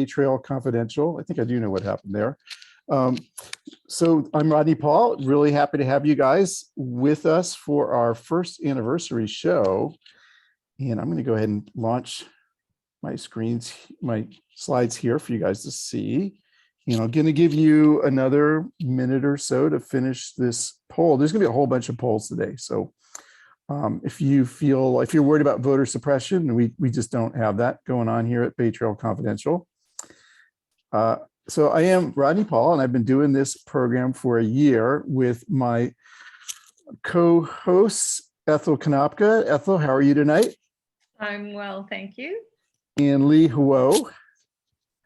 Trail Confidential. I think I do know what happened there. Um, so I'm Rodney Paul, really happy to have you guys with us for our first anniversary show. And I'm going to go ahead and launch my slides here for you guys to see. And I'm going to give you another minute or so to finish this poll. There's going to be a whole bunch of polls today. So if you're worried about voter suppression, we just don't have that going on here at Bay Trail Confidential. So I am Rodney Paul, and I've been doing this program for a year with my co-host, Ethel Konopka. Ethel, how are you tonight? I'm well, thank you. And Lee Huo.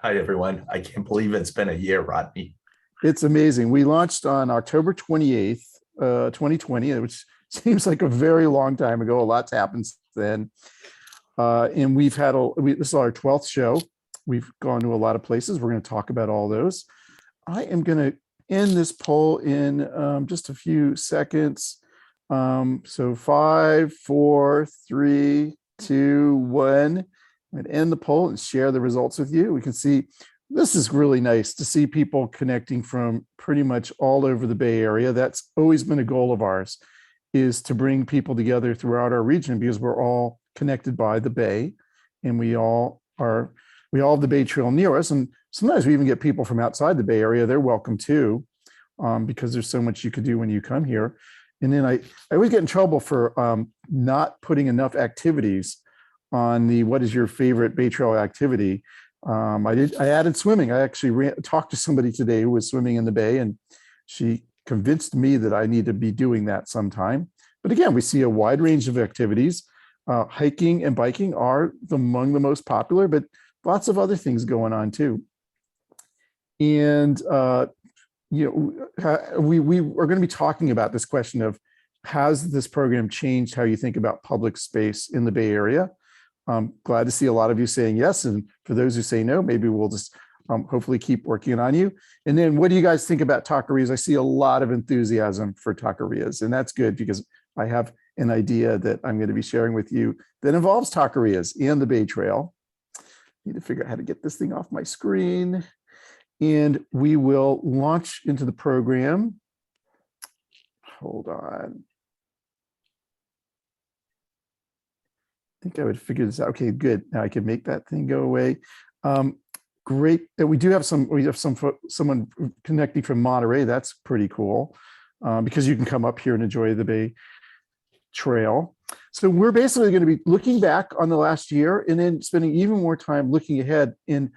Hi, everyone. I can't believe it's been a year, Rodney. It's amazing. We launched on October 28th, 2020, which seems like a very long time ago. A lot's happened since then. And we've had, this is our 12th show. We've gone to a lot of places. We're going to talk about all those. I am going to end this poll in just a few seconds. So 5, 4, 3, 2, 1. I'm going to end the poll and share the results with you. We can see this is really nice to see people connecting from pretty much all over the Bay Area. That's always been a goal of ours, is to bring people together throughout our region, because we're all connected by the Bay, and we all have the Bay Trail near us. And sometimes we even get people from outside the Bay Area. They're welcome too, because there's so much you could do when you come here. And then I always get in trouble for not putting enough activities on the what is your favorite Bay Trail activity. I added swimming. I actually talked to somebody today who was swimming in the Bay, and she convinced me that I need to be doing that sometime. But again, we see a wide range of activities. Hiking and biking are among the most popular, but lots of other things going on too. And we are going to be talking about this question of, has this program changed how you think about public space in the Bay Area? I'm glad to see a lot of you saying yes. And for those who say no, maybe we'll just hopefully keep working on you. And then what do you guys think about taquerias? I see a lot of enthusiasm for taquerias, and that's good, because I have an idea that I'm going to be sharing with you that involves taquerias and the Bay Trail. Need to figure out how to get this thing off my screen, and we will launch into the program. Hold on. I think I would figure this out. Okay, good. Now I can make that thing go away. Great that we have someone connecting from Monterey. That's pretty cool, because you can come up here and enjoy the Bay Trail. So we're basically going to be looking back on the last year and then spending even more time looking ahead. And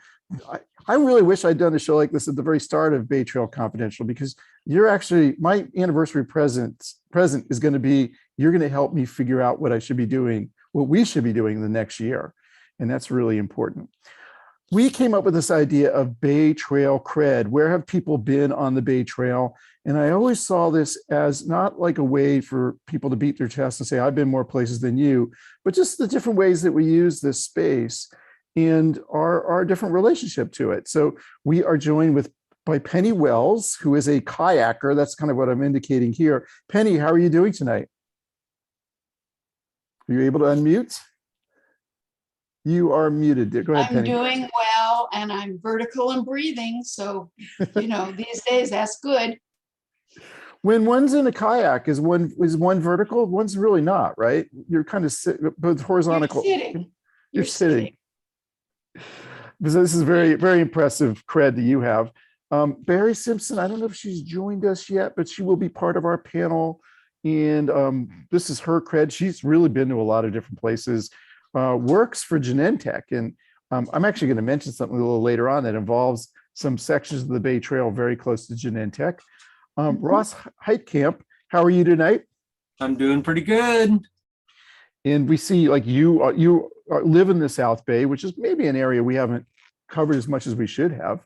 I really wish I'd done a show like this at the very start of Bay Trail Confidential, because my anniversary present is going to be, you're going to help me figure out what we should be doing the next year. And that's really important. We came up with this idea of Bay Trail cred. Where have people been on the Bay Trail? And I always saw this as not like a way for people to beat their chest and say, I've been more places than you, but just the different ways that we use this space and our different relationship to it. So we are joined by Penny Wells, who is a kayaker. That's kind of what I'm indicating here. Penny, how are you doing tonight? Are you able to unmute? You are muted. Go ahead, Penny. I'm doing well, and I'm vertical and breathing. So, these days that's good. When one's in a kayak, is one vertical? One's really not, right? You're kind of both horizontal. You're sitting. This is very, very impressive cred that you have. Barrie Simpson, I don't know if she's joined us yet, but she will be part of our panel. And this is her cred. She's really been to a lot of different places. Works for Genentech. And I'm actually going to mention something a little later on that involves some sections of the Bay Trail very close to Genentech. Ross Heitkamp, how are you tonight? I'm doing pretty good. And we see like you live in the South Bay, which is maybe an area we haven't covered as much as we should have.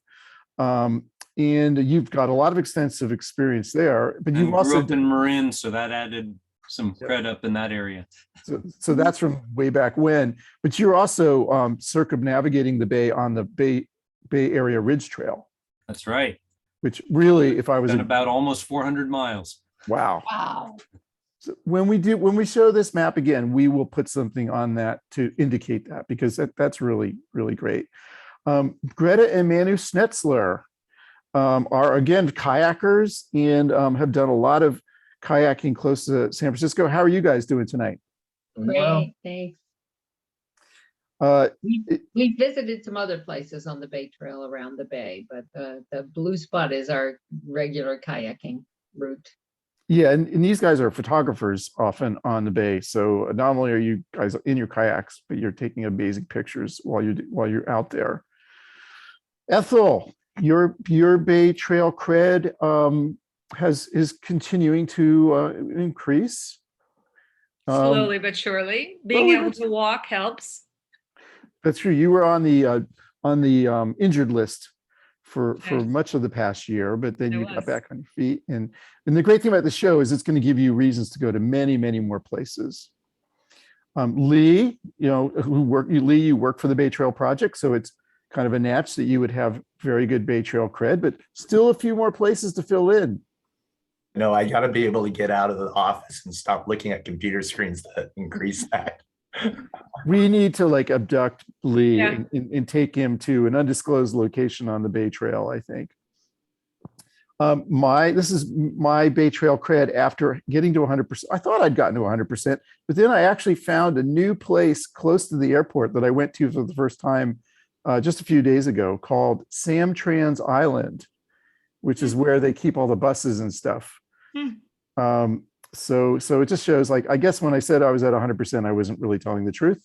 And you've got a lot of extensive experience there, but you've also grew up in Marin, so that added some cred up in that area. So that's from way back when. But you're also circumnavigating the Bay on the Bay Area Ridge Trail. That's right. Which really, if I was about almost 400 miles. Wow. Wow. So when we show this map again, we will put something on that to indicate that, because that's really, really great. Greta and Manu Schnetzler are again kayakers and have done a lot of kayaking close to San Francisco. How are you guys doing tonight? Great, thanks. Uh, We visited some other places on the Bay Trail around the bay, but the blue spot is our regular kayaking route. Yeah, and these guys are photographers often on the bay. So not only are you guys in your kayaks, but you're taking amazing pictures while you're out there. Ethel, your Bay Trail cred is continuing to increase. Slowly but surely. Being able to walk helps. That's true. You were on the injured list for Yes. much of the past year, but then I you got was. back on your feet. And the great thing about the show is it's going to give you reasons to go to many, many more places. Lee, Lee, you work for the Bay Trail Project, so it's kind of a natch that you would have very good Bay Trail cred, but still a few more places to fill in. I got to be able to get out of the office and stop looking at computer screens to increase that. We need to abduct Lee Yeah. and take him to an undisclosed location on the Bay Trail, I think. This is my Bay Trail cred after getting to 100%. I thought I'd gotten to 100%, but then I actually found a new place close to the airport that I went to for the first time just a few days ago called Samtrans Island, which is where they keep all the buses and stuff. So it just shows, I guess when I said I was at 100%, I wasn't really telling the truth.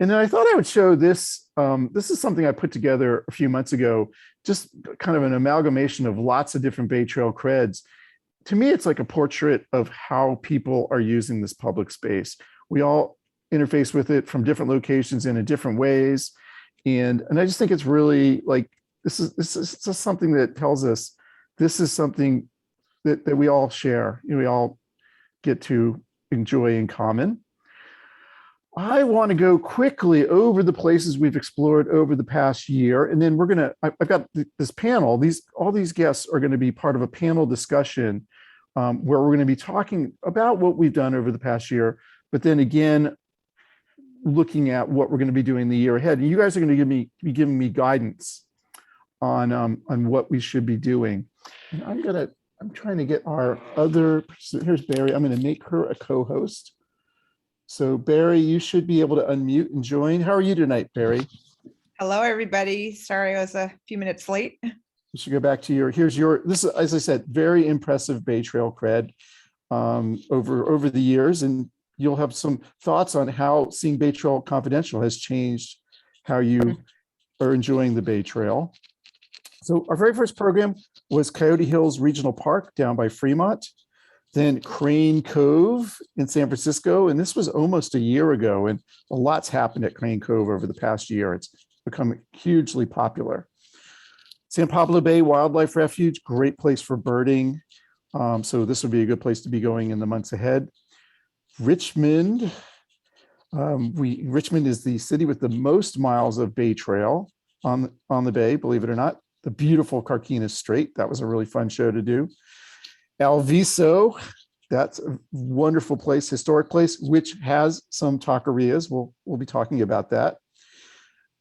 And then I thought I would show this. This is something I put together a few months ago, just kind of an amalgamation of lots of different Bay Trail creds. To me, it's like a portrait of how people are using this public space. We all interface with it from different locations and in different ways. And I just think it's really this is just something that tells us this is something that we all share, we all get to enjoy in common. I want to go quickly over the places we've explored over the past year, and then I've got this panel. All these guests are going to be part of a panel discussion where we're going to be talking about what we've done over the past year, but then again, looking at what we're going to be doing the year ahead. And you guys are going to be giving me guidance on what we should be doing. And I'm trying to get our other, here's Barrie. I'm going to make her a co-host. So Barrie, you should be able to unmute and join. How are you tonight, Barrie? Hello, everybody. Sorry I was a few minutes late. You should go back to this is, as I said, very impressive Bay Trail cred over the years. And you'll have some thoughts on how seeing Bay Trail Confidential has changed how you are enjoying the Bay Trail. So our very first program was Coyote Hills Regional Park down by Fremont, then Crane Cove in San Francisco. And this was almost a year ago, and a lot's happened at Crane Cove over the past year. It's become hugely popular. San Pablo Bay Wildlife Refuge, great place for birding. So this would be a good place to be going in the months ahead. Richmond. Richmond is the city with the most miles of Bay Trail on the bay, believe it or not. The beautiful Carquinez Strait. That was a really fun show to do. Alviso, that's a wonderful place, historic place, which has some taquerias. We'll be talking about that.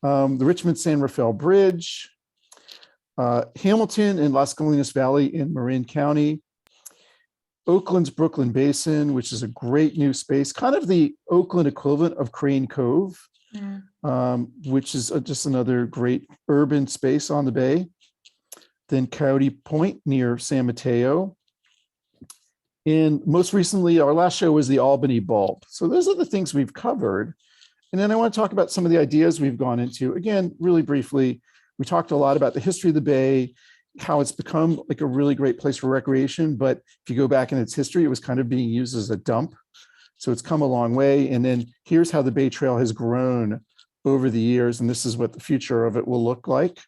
The Richmond San Rafael Bridge, Hamilton and Las Colinas Valley in Marin County, Oakland's Brooklyn Basin, which is a great new space, kind of the Oakland equivalent of Crane Cove, which is just another great urban space on the bay. Then Coyote Point near San Mateo. And most recently, our last show was the Albany Bulb. So those are the things we've covered. And then I want to talk about some of the ideas we've gone into. Again, really briefly, we talked a lot about the history of the bay, how it's become like a really great place for recreation. But if you go back in its history, it was kind of being used as a dump. So it's come a long way. And then here's how the Bay Trail has grown over the years. And this is what the future of it will look like.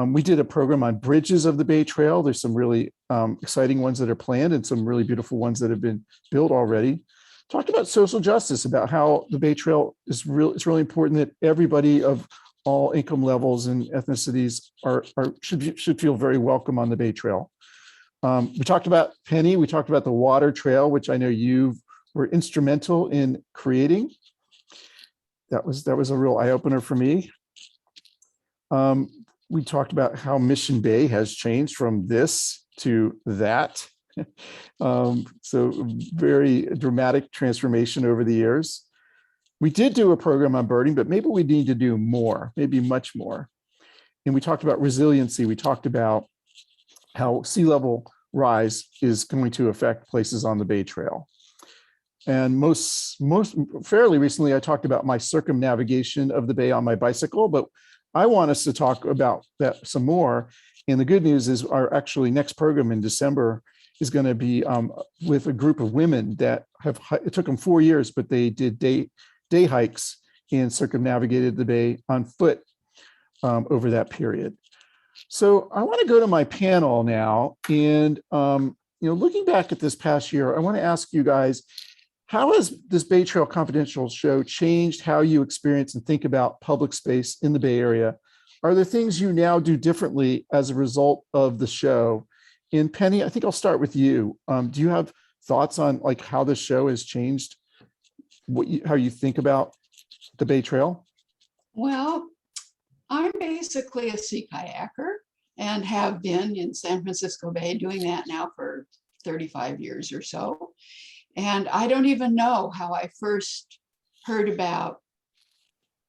We did a program on bridges of the Bay Trail. There's some really exciting ones that are planned and some really beautiful ones that have been built already. Talked about social justice, about how the Bay Trail is it's really important that everybody of all income levels and ethnicities should feel very welcome on the Bay Trail. We talked about Penny. We talked about the water trail, which I know you were instrumental in creating. That was a real eye opener for me. We talked about how Mission Bay has changed from this to that. So very dramatic transformation over the years. We did do a program on birding, but maybe we need to do more, maybe much more. And we talked about resiliency. We talked about how sea level rise is going to affect places on the Bay Trail. And most fairly recently, I talked about my circumnavigation of the Bay on my bicycle, but I want us to talk about that some more. And the good news is our actually next program in December is going to be with a group of women that it took them 4 years, but they did day hikes and circumnavigated the Bay on foot over that period. So I want to go to my panel now. And, looking back at this past year, I want to ask you guys, how has this Bay Trail Confidential show changed how you experience and think about public space in the Bay Area? Are there things you now do differently as a result of the show? And Penny, I think I'll start with you. Do you have thoughts on like how the show has changed how you think about the Bay Trail? Well, I'm basically a sea kayaker and have been in San Francisco Bay doing that now for 35 years or so. And I don't even know how I first heard about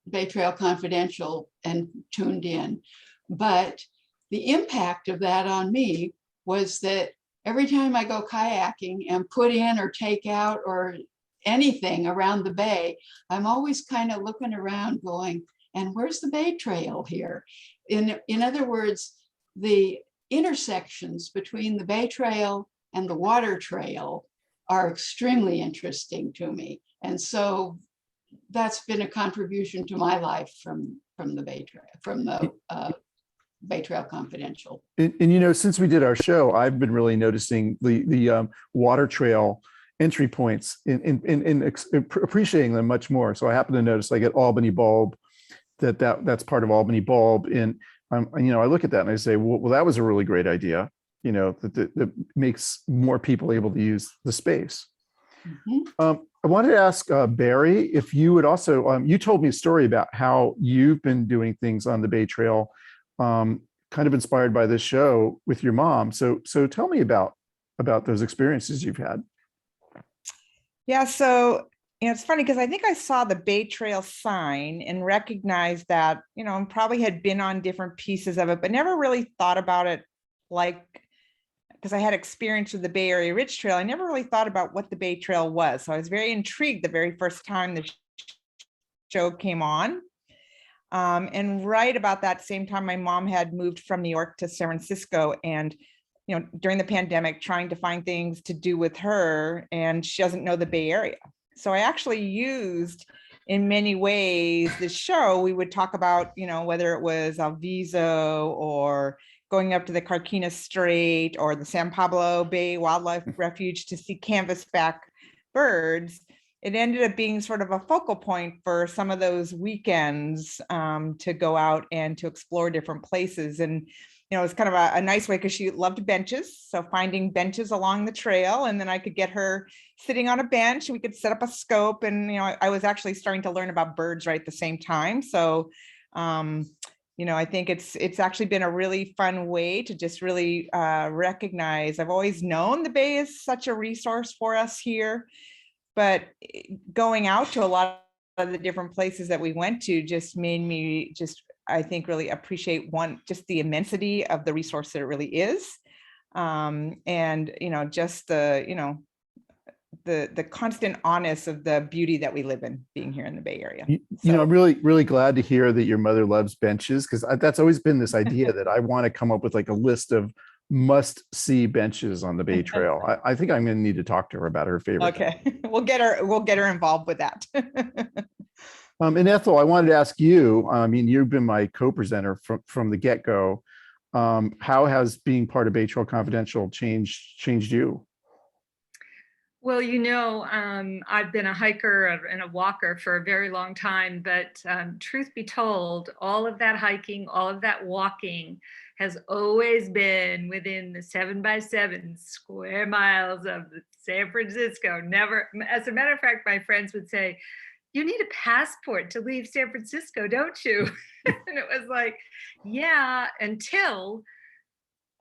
Bay Trail Confidential and tuned in. But the impact of that on me was that every time I go kayaking and put in or take out or anything around the bay, I'm always kind of looking around going, and where's the Bay Trail here? In other words, the intersections between the Bay Trail and the water trail are extremely interesting to me. And so that's been a contribution to my life from the Bay Trail, from the Bay Trail Confidential. And since we did our show, I've been really noticing the water trail entry points and appreciating them much more. So I happen to notice like at Albany Bulb, that's part of Albany Bulb. And I look at that and I say, well, that was a really great idea. That makes more people able to use the space. Mm-hmm. I wanted to ask Barrie if you would also, you told me a story about how you've been doing things on the Bay Trail, kind of inspired by this show with your mom. So tell me about those experiences you've had. Yeah, so it's funny because I think I saw the Bay Trail sign and recognized that, and probably had been on different pieces of it, but never really thought about it because I had experience with the Bay Area Ridge Trail. I never really thought about what the Bay Trail was. So I was very intrigued the very first time the show came on. And right about that same time, my mom had moved from New York to San Francisco, and during the pandemic, trying to find things to do with her, and she doesn't know the Bay Area. So I actually used, in many ways, the show. We would talk about, whether it was Alviso or going up to the Carquinez Strait or the San Pablo Bay Wildlife Refuge to see canvasback birds. It ended up being sort of a focal point for some of those weekends to go out and to explore different places. And it was kind of a nice way because she loved benches. So finding benches along the trail, and then I could get her sitting on a bench. We could set up a scope, and I was actually starting to learn about birds right at the same time. So I think it's actually been a really fun way to just really recognize. I've always known the Bay is such a resource for us here, but going out to a lot of the different places that we went to just made me I think really appreciate just the immensity of the resource that it really is. And just the constant honest of the beauty that we live in being here in the Bay Area. I'm really, really glad to hear that your mother loves benches, because that's always been this idea that I want to come up with like a list of must-see benches on the Bay Trail. I think I'm going to need to talk to her about her favorite. Okay, we'll get her involved with that. And Ethel, I wanted to ask you, you've been my co-presenter from the get-go. How has being part of Bay Trail Confidential changed you? Well, I've been a hiker and a walker for a very long time, but truth be told, all of that hiking, all of that walking has always been within the 7x7 square miles of San Francisco. Never, as a matter of fact, my friends would say, you need a passport to leave San Francisco, don't you? And it was like, yeah, until,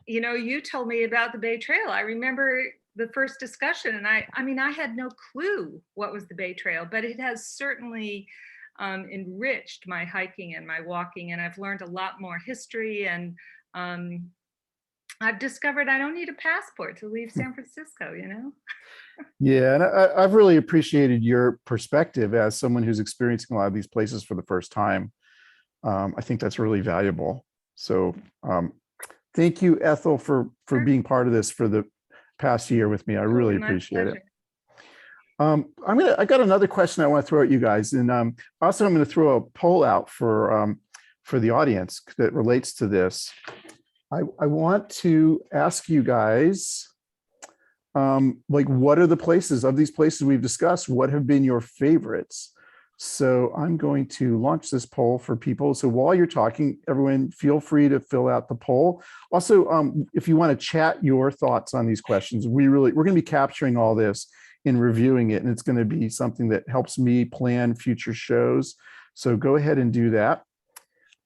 you told me about the Bay Trail. I remember the first discussion, and I mean, I had no clue what was the Bay Trail, but it has certainly enriched my hiking and my walking, and I've learned a lot more history, and I've discovered I don't need a passport to leave San Francisco, Yeah, and I've really appreciated your perspective as someone who's experiencing a lot of these places for the first time. I think that's really valuable. So thank you, Ethel, for being part of this for the past year with me. I really My appreciate it. pleasure. I got another question I want to throw at you guys, and also I'm going to throw a poll out for the audience that relates to this. I want to ask you guys, like, what are the places of these places we've discussed? What have been your favorites? So I'm going to launch this poll for people. So while you're talking, everyone, feel free to fill out the poll. Also, if you want to chat your thoughts on these questions, we're going to be capturing all this and reviewing it, and it's going to be something that helps me plan future shows. So go ahead and do that.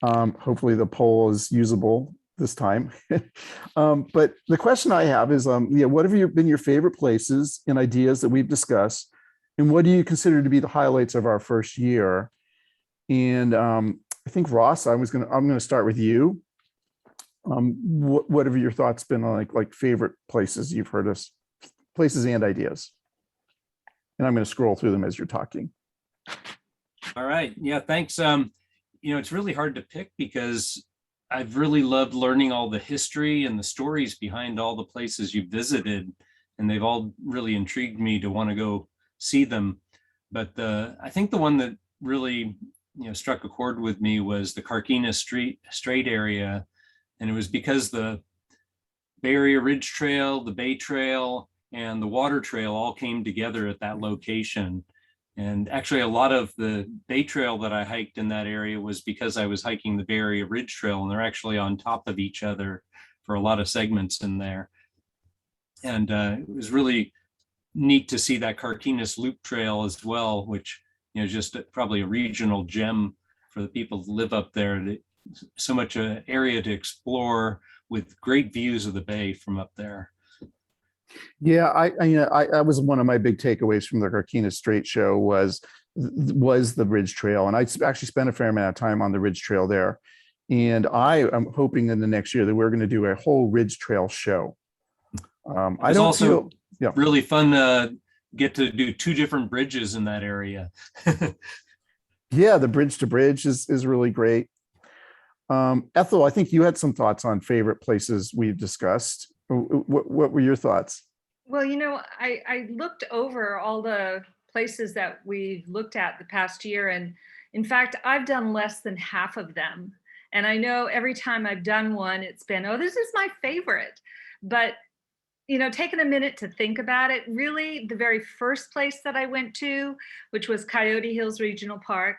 Hopefully the poll is usable this time. But the question I have is, what have been your favorite places and ideas that we've discussed? And what do you consider to be the highlights of our first year? And I think Ross, I'm going to start with you. What have your thoughts been on like favorite places you've heard us, places and ideas? And I'm going to scroll through them as you're talking. All right. Yeah, thanks. It's really hard to pick because I've really loved learning all the history and the stories behind all the places you've visited, and they've all really intrigued me to want to go see them. But I think the one that really struck a chord with me was the Carquinez Strait area, and it was because the Bay Area Ridge Trail, the Bay Trail, and the Water Trail all came together at that location. And actually, a lot of the Bay Trail that I hiked in that area was because I was hiking the Bay Area Ridge Trail, and they're actually on top of each other for a lot of segments in there. And it was really neat to see that Carquinez Loop Trail as well, which just probably a regional gem for the people who live up there. So much area to explore with great views of the bay from up there. Yeah, I was one of my big takeaways from the Carquinez Strait show was the Ridge Trail, and I actually spent a fair amount of time on the Ridge Trail there. And I am hoping in the next year that we're going to do a whole Ridge Trail show. I don't also really fun to get to do two different bridges in that area. Yeah, the bridge to bridge is really great. Ethel, I think you had some thoughts on favorite places we've discussed. What were your thoughts? Well, I looked over all the places that we've looked at the past year, and in fact, I've done less than half of them. And I know every time I've done one, it's been, oh, this is my favorite. But taking a minute to think about it, really the very first place that I went to, which was Coyote Hills Regional Park,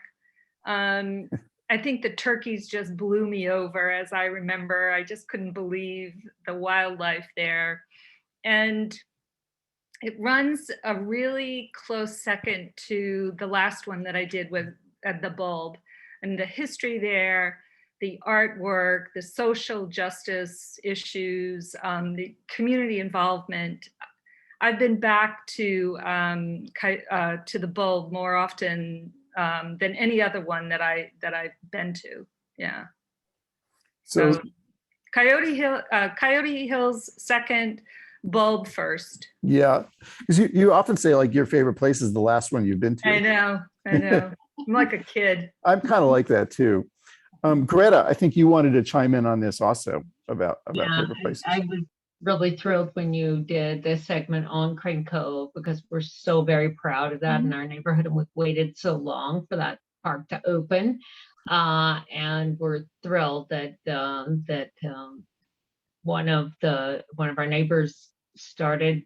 I think the turkeys just blew me over. As I remember, I just couldn't believe the wildlife there. And it runs a really close second to the last one that I did at the Bulb. And the history there, the artwork, the social justice issues, the community involvement. I've been back to the Bulb more often than any other one that I've been to. Yeah. So Coyote Hills second, Bulb first. Yeah, because you often say like your favorite place is the last one you've been to. I know. I'm like a kid. I'm kind of like that too. Greta, I think you wanted to chime in on this also about favorite places. I was really thrilled when you did this segment on Crane Cove, because we're so very proud of that in our neighborhood, and we've waited so long for that park to open. And we're thrilled that one of our neighbors started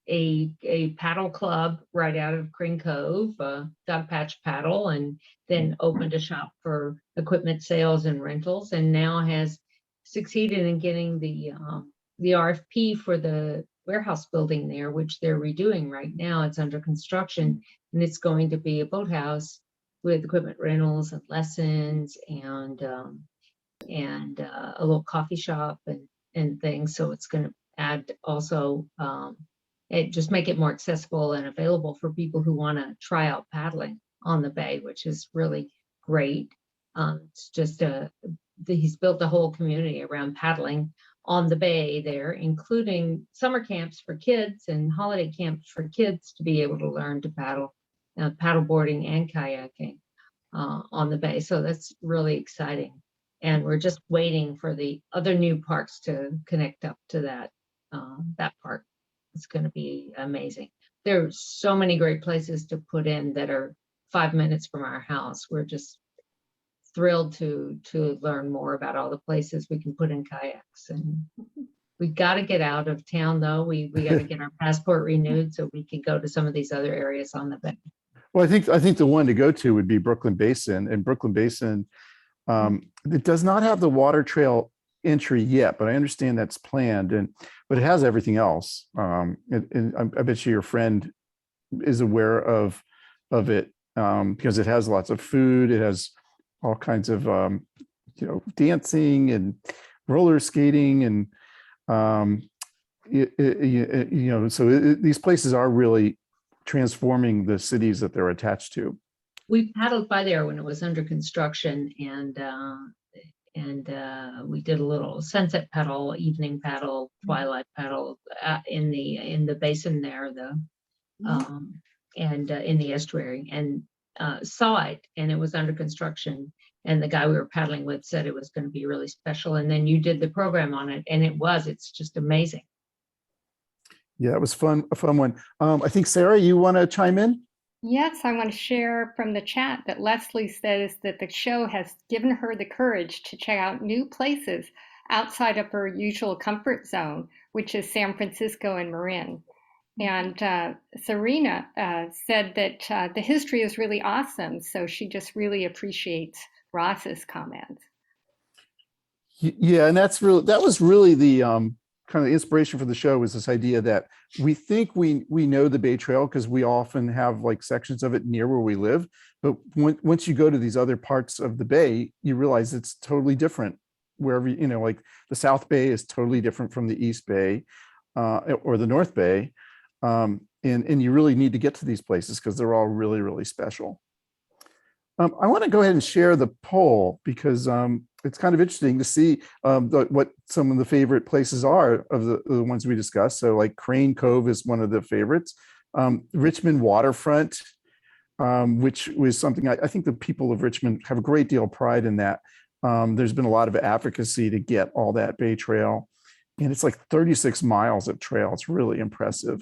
a paddle club right out of Crane Cove, Dog Patch Paddle, and then opened a shop for equipment sales and rentals, and now has succeeded in getting the RFP for the warehouse building there, which they're redoing right now. It's under construction, and it's going to be a boathouse with equipment rentals and lessons and a little coffee shop and things. So it's going to add also, it just make it more accessible and available for people who want to try out paddling on the bay, which is really great. It's just he's built a whole community around paddling on the bay there, including summer camps for kids and holiday camps for kids to be able to learn to paddle, paddle boarding and kayaking on the bay. So that's really exciting. And we're just waiting for the other new parks to connect up to that park. It's going to be amazing. There's so many great places to put in that are 5 minutes from our house. We're just thrilled to learn more about all the places we can put in kayaks. And we got to get out of town though. We got to get our passport renewed so we can go to some of these other areas on the bay. Well, I think the one to go to would be Brooklyn Basin, and Brooklyn Basin, it does not have the water trail entry yet, but I understand that's planned, but it has everything else. And I bet you your friend is aware of it because it has lots of food. It has all kinds of dancing and roller skating, and so these places are really transforming the cities that they're attached to. We paddled by there when it was under construction, and we did a little sunset paddle, evening paddle, twilight paddle in the basin there, and in the estuary, and saw it, and it was under construction. And the guy we were paddling with said it was going to be really special. And then you did the program on it, and it's just amazing. Yeah, it was fun, a fun one. I think Sarah, you want to chime in? Yes, I want to share from the chat that Leslie says that the show has given her the courage to check out new places outside of her usual comfort zone, which is San Francisco and Marin. And Sarina said that the history is really awesome, so she just really appreciates Ross's comments. Yeah, and that was really the kind of inspiration for the show, was this idea that we think we know the Bay Trail because we often have like sections of it near where we live, but once you go to these other parts of the bay, you realize it's totally different. Wherever, like the South Bay is totally different from the East Bay or the North Bay, and you really need to get to these places because they're all really, really special. I want to go ahead and share the poll because it's kind of interesting to see what some of the favorite places are of the ones we discussed. So like Crane Cove is one of the favorites. Richmond waterfront, which was something I think the people of Richmond have a great deal of pride in that. There's been a lot of advocacy to get all that Bay Trail, and it's like 36 miles of trail. It's really impressive.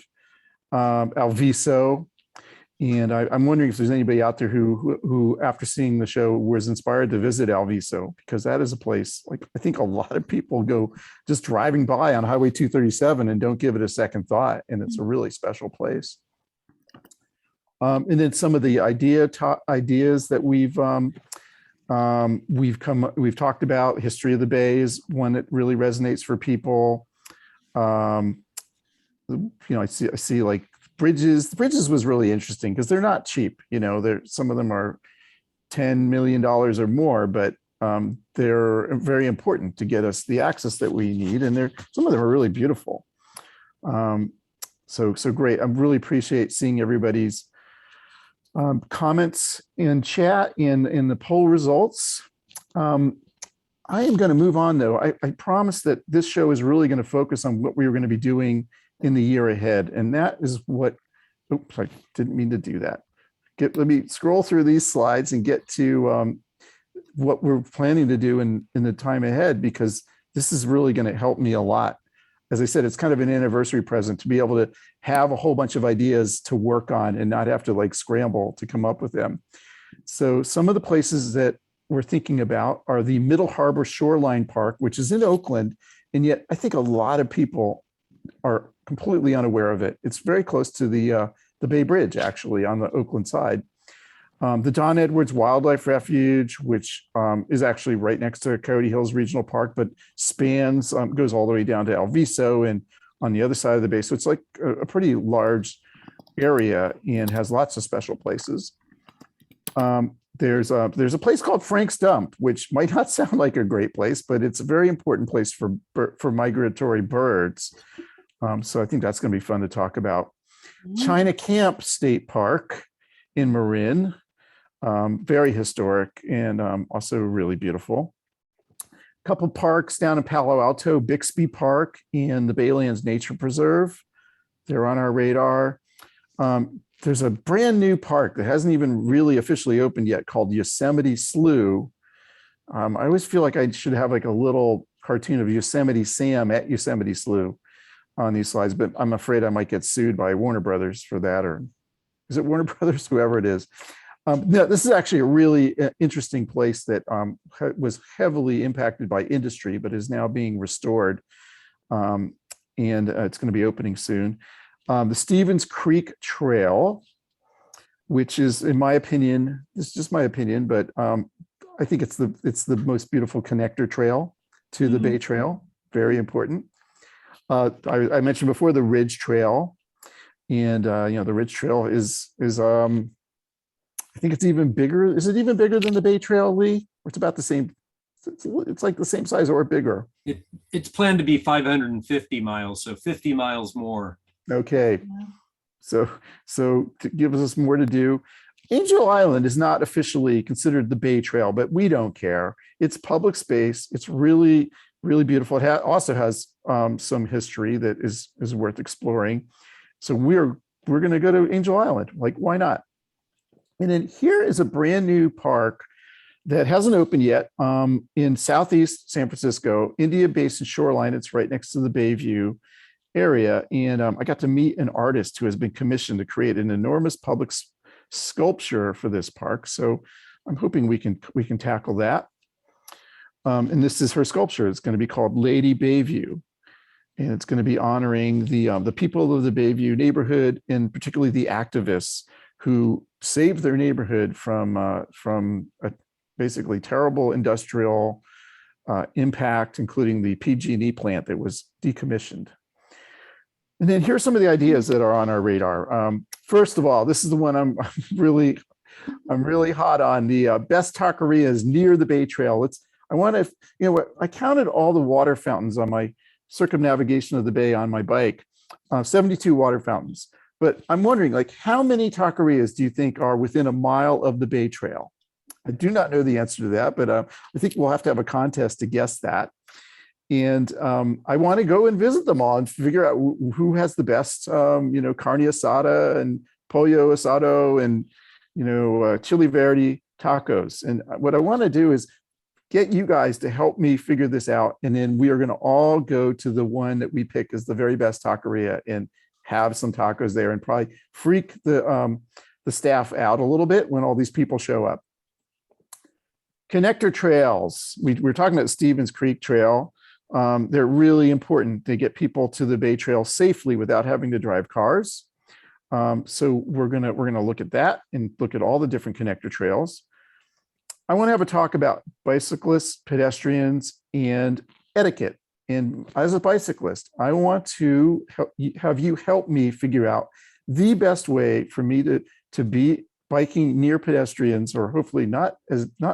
Alviso. And I'm wondering if there's anybody out there who after seeing the show was inspired to visit Alviso, because that is a place, like I think a lot of people go just driving by on Highway 237 and don't give it a second thought. And it's a really special place. And then some of the ideas that we've talked about. History of the Bay is one that really resonates for people. I see like bridges. The bridges was really interesting because they're not cheap. Some of them are $10 million or more, but they're very important to get us the access that we need. And some of them are really beautiful. So great. I really appreciate seeing everybody's comments in chat in the poll results. I am going to move on though. I promise that this show is really going to focus on what we were going to be doing in the year ahead. And that is what, oops, I didn't mean to do that. Let me scroll through these slides and get to what we're planning to do in the time ahead, because this is really going to help me a lot. As I said, it's kind of an anniversary present to be able to have a whole bunch of ideas to work on and not have to like scramble to come up with them. So some of the places that we're thinking about are the Middle Harbor Shoreline Park, which is in Oakland. And yet I think a lot of people are completely unaware of it. It's very close to the Bay Bridge, actually, on the Oakland side. The Don Edwards Wildlife Refuge, which is actually right next to Coyote Hills Regional Park, but spans, goes all the way down to Alviso and on the other side of the bay. So it's like a pretty large area and has lots of special places. There's a place called Frank's Dump, which might not sound like a great place, but it's a very important place for migratory birds. So I think that's going to be fun to talk about. China Camp State Park in Marin, very historic and also really beautiful. A couple parks down in Palo Alto, Bixby Park and the Baylands Nature Preserve. They're on our radar. There's a brand new park that hasn't even really officially opened yet called Yosemite Slough. I always feel like I should have like a little cartoon of Yosemite Sam at Yosemite Slough on these slides, but I'm afraid I might get sued by Warner Brothers for that, or is it Warner Brothers, whoever it is. No, this is actually a really interesting place that was heavily impacted by industry, but is now being restored. And it's going to be opening soon. The Stevens Creek Trail, which is, in my opinion, this is just my opinion, but I think it's the most beautiful connector trail to the Bay Trail. Very important. I mentioned before the Ridge Trail, and the Ridge Trail is I think it's even bigger. Is it even bigger than the Bay Trail, Lee? Or it's about the same. It's like the same size or bigger. It's planned to be 550 miles, so 50 miles more. Okay. So to give us more to do. Angel Island is not officially considered the Bay Trail, but we don't care. It's public space. It's really, really beautiful. It also has some history that is worth exploring. So we're going to go to Angel Island. Like, why not? And then here is a brand new park that hasn't opened yet in Southeast San Francisco, India Basin Shoreline. It's right next to the Bayview area. And I got to meet an artist who has been commissioned to create an enormous public sculpture for this park. So I'm hoping we can tackle that. And this is her sculpture. It's going to be called Lady Bayview. And it's going to be honoring the people of the Bayview neighborhood, and particularly the activists who saved their neighborhood from a basically terrible industrial impact, including the PG&E plant that was decommissioned. And then here's some of the ideas that are on our radar. First of all, this is the one I'm really hot on. The best taquerias near the Bay Trail. I counted all the water fountains on my circumnavigation of the bay on my bike, 72 water fountains. But I'm wondering, like, how many taquerias do you think are within a mile of the Bay Trail? I do not know the answer to that, but I think we'll have to have a contest to guess that. And I want to go and visit them all and figure out who has the best, carne asada and pollo asado and, chili verde tacos. And what I want to do is get you guys to help me figure this out. And then we are going to all go to the one that we pick as the very best taqueria and have some tacos there and probably freak the staff out a little bit when all these people show up. Connector trails. We're talking about Stevens Creek Trail. They're really important to get people to the Bay Trail safely without having to drive cars. So we're gonna look at that and look at all the different connector trails. I want to have a talk about bicyclists, pedestrians, and etiquette. And as a bicyclist, I want to have you help me figure out the best way for me to be biking near pedestrians, or hopefully not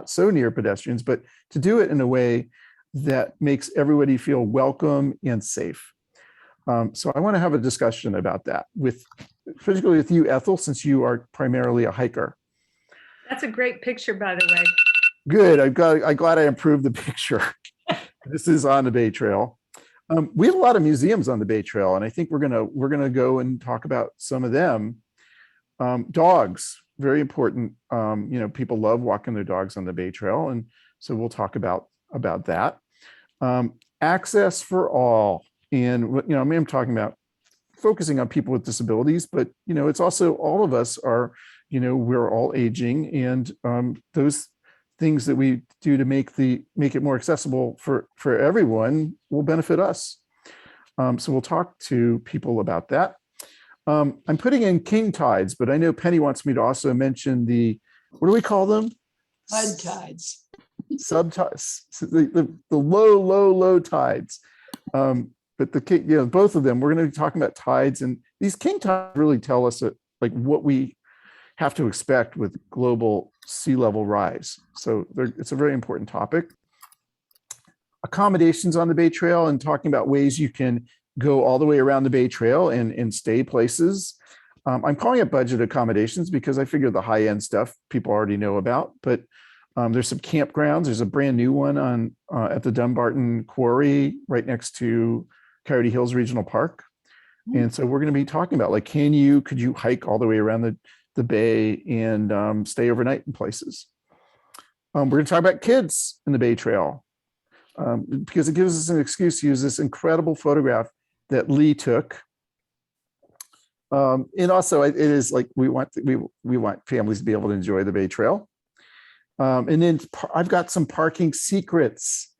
so near pedestrians, but to do it in a way that makes everybody feel welcome and safe. So I want to have a discussion about that particularly with you, Ethel, since you are primarily a hiker. That's a great picture, by the way. Good. I'm glad I improved the picture. This is on the Bay Trail. We have a lot of museums on the Bay Trail, and I think we're gonna go and talk about some of them. Dogs, very important. People love walking their dogs on the Bay Trail, and so we'll talk about that. Access for all, and I'm talking about focusing on people with disabilities, but it's also all of us are, we're all aging, and those things that we do to make it more accessible for everyone will benefit us. So we'll talk to people about that. I'm putting in king tides, but I know Penny wants me to also mention what do we call them? Mud tides. Subtides, the low tides. but both of them, we're going to be talking about tides, and these king tides really tell us like what we have to expect with global sea level rise. So it's a very important topic. Accommodations on the Bay Trail, and talking about ways you can go all the way around the Bay Trail and stay places. I'm calling it budget accommodations because I figure the high end stuff people already know about, but there's some campgrounds. There's a brand new one on at the Dumbarton Quarry right next to Coyote Hills Regional Park. And so we're going to be talking about, like, could you hike all the way around the bay and stay overnight in places? We're going to talk about kids in the Bay Trail because it gives us an excuse to use this incredible photograph that Lee took. And also it is like, we want families to be able to enjoy the Bay Trail. And then I've got some parking secrets.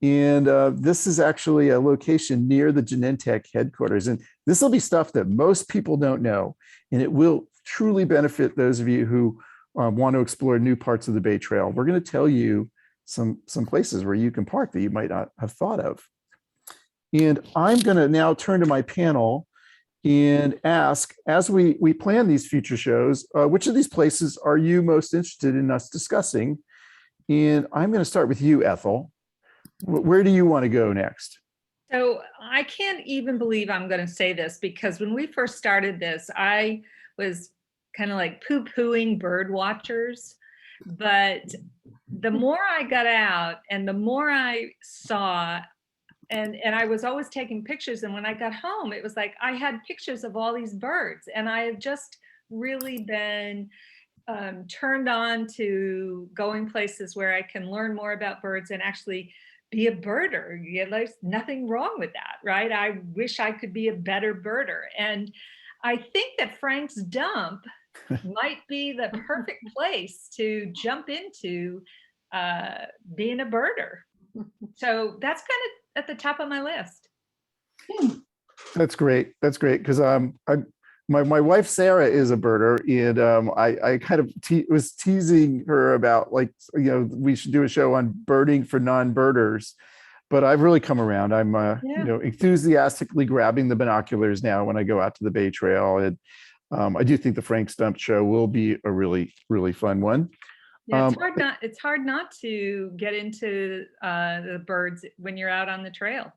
And this is actually a location near the Genentech headquarters. And this will be stuff that most people don't know. And it will truly benefit those of you who want to explore new parts of the Bay Trail. We're going to tell you some places where you can park that you might not have thought of. And I'm going to now turn to my panel and ask, as we plan these future shows, which of these places are you most interested in us discussing? And I'm going to start with you, Ethel. Where do you want to go next? So I can't even believe I'm going to say this, because when we first started this, I was kind of like poo-pooing bird watchers. But the more I got out and the more I saw, and I was always taking pictures. And when I got home, it was like I had pictures of all these birds. And I had just really been turned on to going places where I can learn more about birds and actually be a birder. There's nothing wrong with that, right? I wish I could be a better birder. And I think that Frank's Dump might be the perfect place to jump into being a birder. So that's kind of at the top of my list. That's great. That's great, because my wife Sarah is a birder, and I kind of was teasing her about, like, we should do a show on birding for non-birders, but I've really come around. I'm enthusiastically grabbing the binoculars now when I go out to the Bay Trail, and I do think the Frank Stump show will be a really, really fun one. Yeah, it's hard not to get into the birds when you're out on the trail.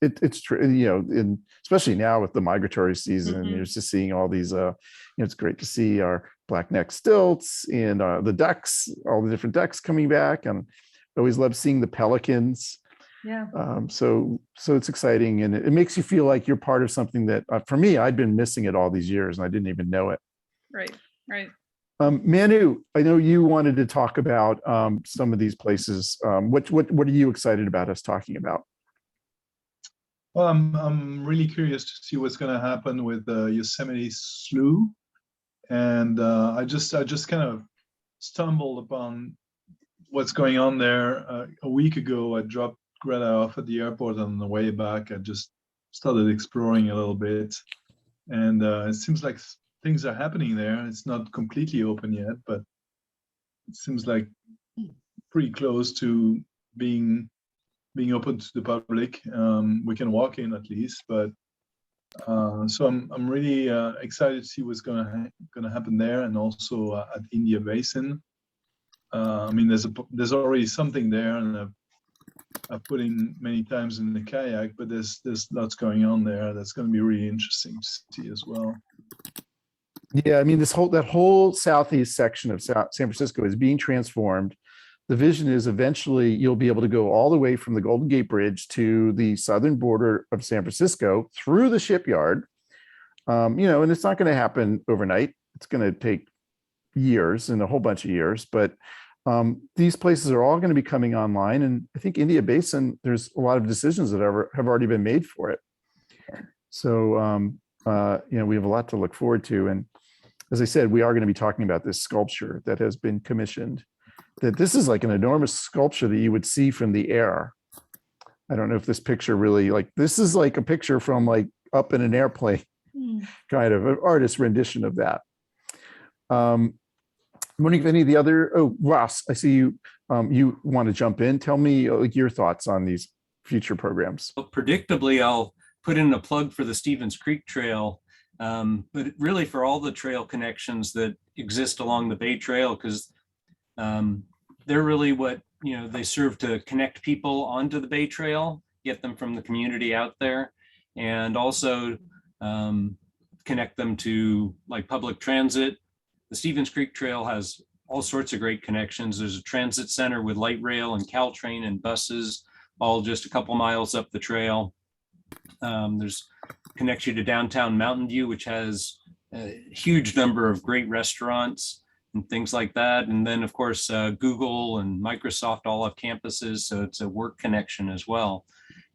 It's true, and especially now with the migratory season, you're just seeing all these, it's great to see our black-necked stilts and the ducks, all the different ducks coming back. And I always love seeing the pelicans. Yeah. So it's exciting, and it makes you feel like you're part of something that, for me, I'd been missing it all these years and I didn't even know it. Right. Manu, I know you wanted to talk about some of these places. What are you excited about us talking about? Well, I'm really curious to see what's going to happen with the Yosemite Slough, and I just kind of stumbled upon what's going on there a week ago. I dropped Greta off at the airport, and on the way back, I just started exploring a little bit, and it seems like things are happening there. It's not completely open yet, but it seems like pretty close to being open to the public. We can walk in at least, but so I'm really excited to see what's gonna happen there, and also at India Basin. I mean, there's already something there, and I've put in many times in the kayak, but there's lots going on there that's going to be really interesting to see as well. Yeah, I mean, that whole southeast section of San Francisco is being transformed. The vision is eventually you'll be able to go all the way from the Golden Gate Bridge to the southern border of San Francisco through the shipyard. And it's not going to happen overnight. It's going to take years and a whole bunch of years, but these places are all going to be coming online. And I think India Basin, there's a lot of decisions that have already been made for it. So, we have a lot to look forward to. And as I said, we are going to be talking about this sculpture that has been commissioned. That this is like an enormous sculpture that you would see from the air. I don't know if this picture really, this is like a picture from like up in an airplane, kind of an artist rendition of that. I'm wondering if any of the other, Ross, I see you, you want to jump in. Tell me your thoughts on these future programs. Well, predictably, I'll put in a plug for the Stevens Creek Trail, but really for all the trail connections that exist along the Bay Trail, because they're really what, they serve to connect people onto the Bay Trail, get them from the community out there, and also connect them to like public transit. The Stevens Creek Trail has all sorts of great connections. There's a transit center with light rail and Caltrain and buses, all just a couple miles up the trail. There's connects you to downtown Mountain View, which has a huge number of great restaurants and things like that. And then of course, Google and Microsoft all have campuses, so it's a work connection as well.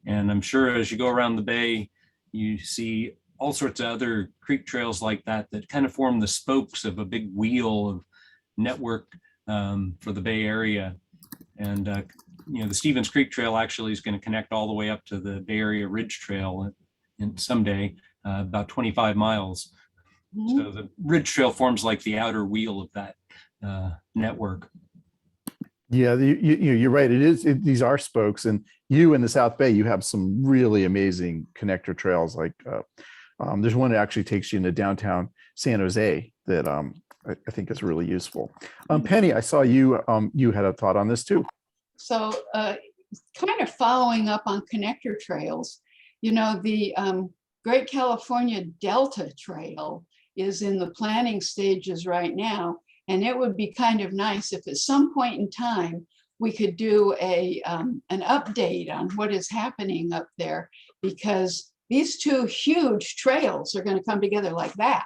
And I'm sure as you go around the Bay, you see all sorts of other creek trails like that kind of form the spokes of a big wheel of network for the Bay Area. And the Stevens Creek Trail actually is going to connect all the way up to the Bay Area Ridge Trail and someday about 25 miles. So the Ridge Trail forms like the outer wheel of that network. Yeah, you're right. These are spokes, and you in the South Bay, you have some really amazing connector trails. Like there's one that actually takes you into downtown San Jose that I think is really useful. Penny, I saw you had a thought on this too. So kind of following up on connector trails, the Great California Delta Trail is in the planning stages right now. And it would be kind of nice if at some point in time, we could do an update on what is happening up there, because these two huge trails are going to come together like that.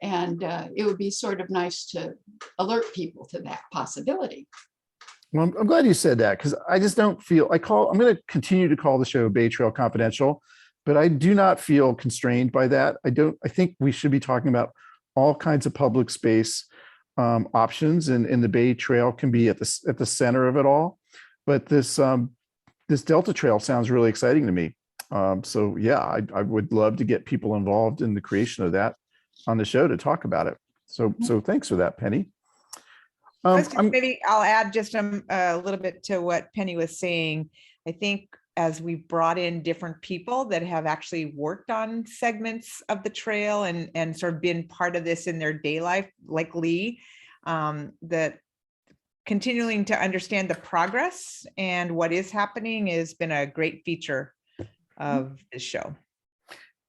And it would be sort of nice to alert people to that possibility. Well, I'm glad you said that, because I just don't feel, I'm going to continue to call the show Bay Trail Confidential, but I do not feel constrained by that. I think we should be talking about all kinds of public space options, and the Bay Trail can be at the center of it all. But this Delta Trail sounds really exciting to me. So yeah, I would love to get people involved in the creation of that on the show to talk about it. So thanks for that, Penny. Maybe I'll add just a little bit to what Penny was saying. I think as we brought in different people that have actually worked on segments of the trail and sort of been part of this in their day life, like Lee, that continuing to understand the progress and what is happening has been a great feature of this show.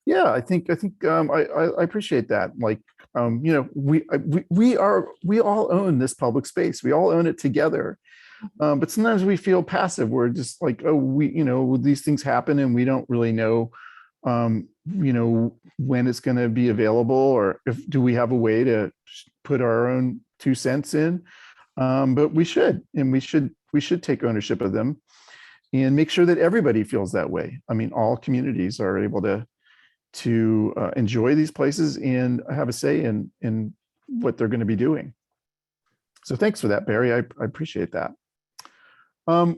Yeah, I think I appreciate that. Like, we all own this public space. We all own it together. But sometimes we feel passive. We're just like, these things happen and we don't really know, when it's going to be available, or do we have a way to put our own 2 cents in? But we should take ownership of them and make sure that everybody feels that way. I mean, all communities are able to enjoy these places and have a say in what they're going to be doing. So thanks for that, Barry. I appreciate that.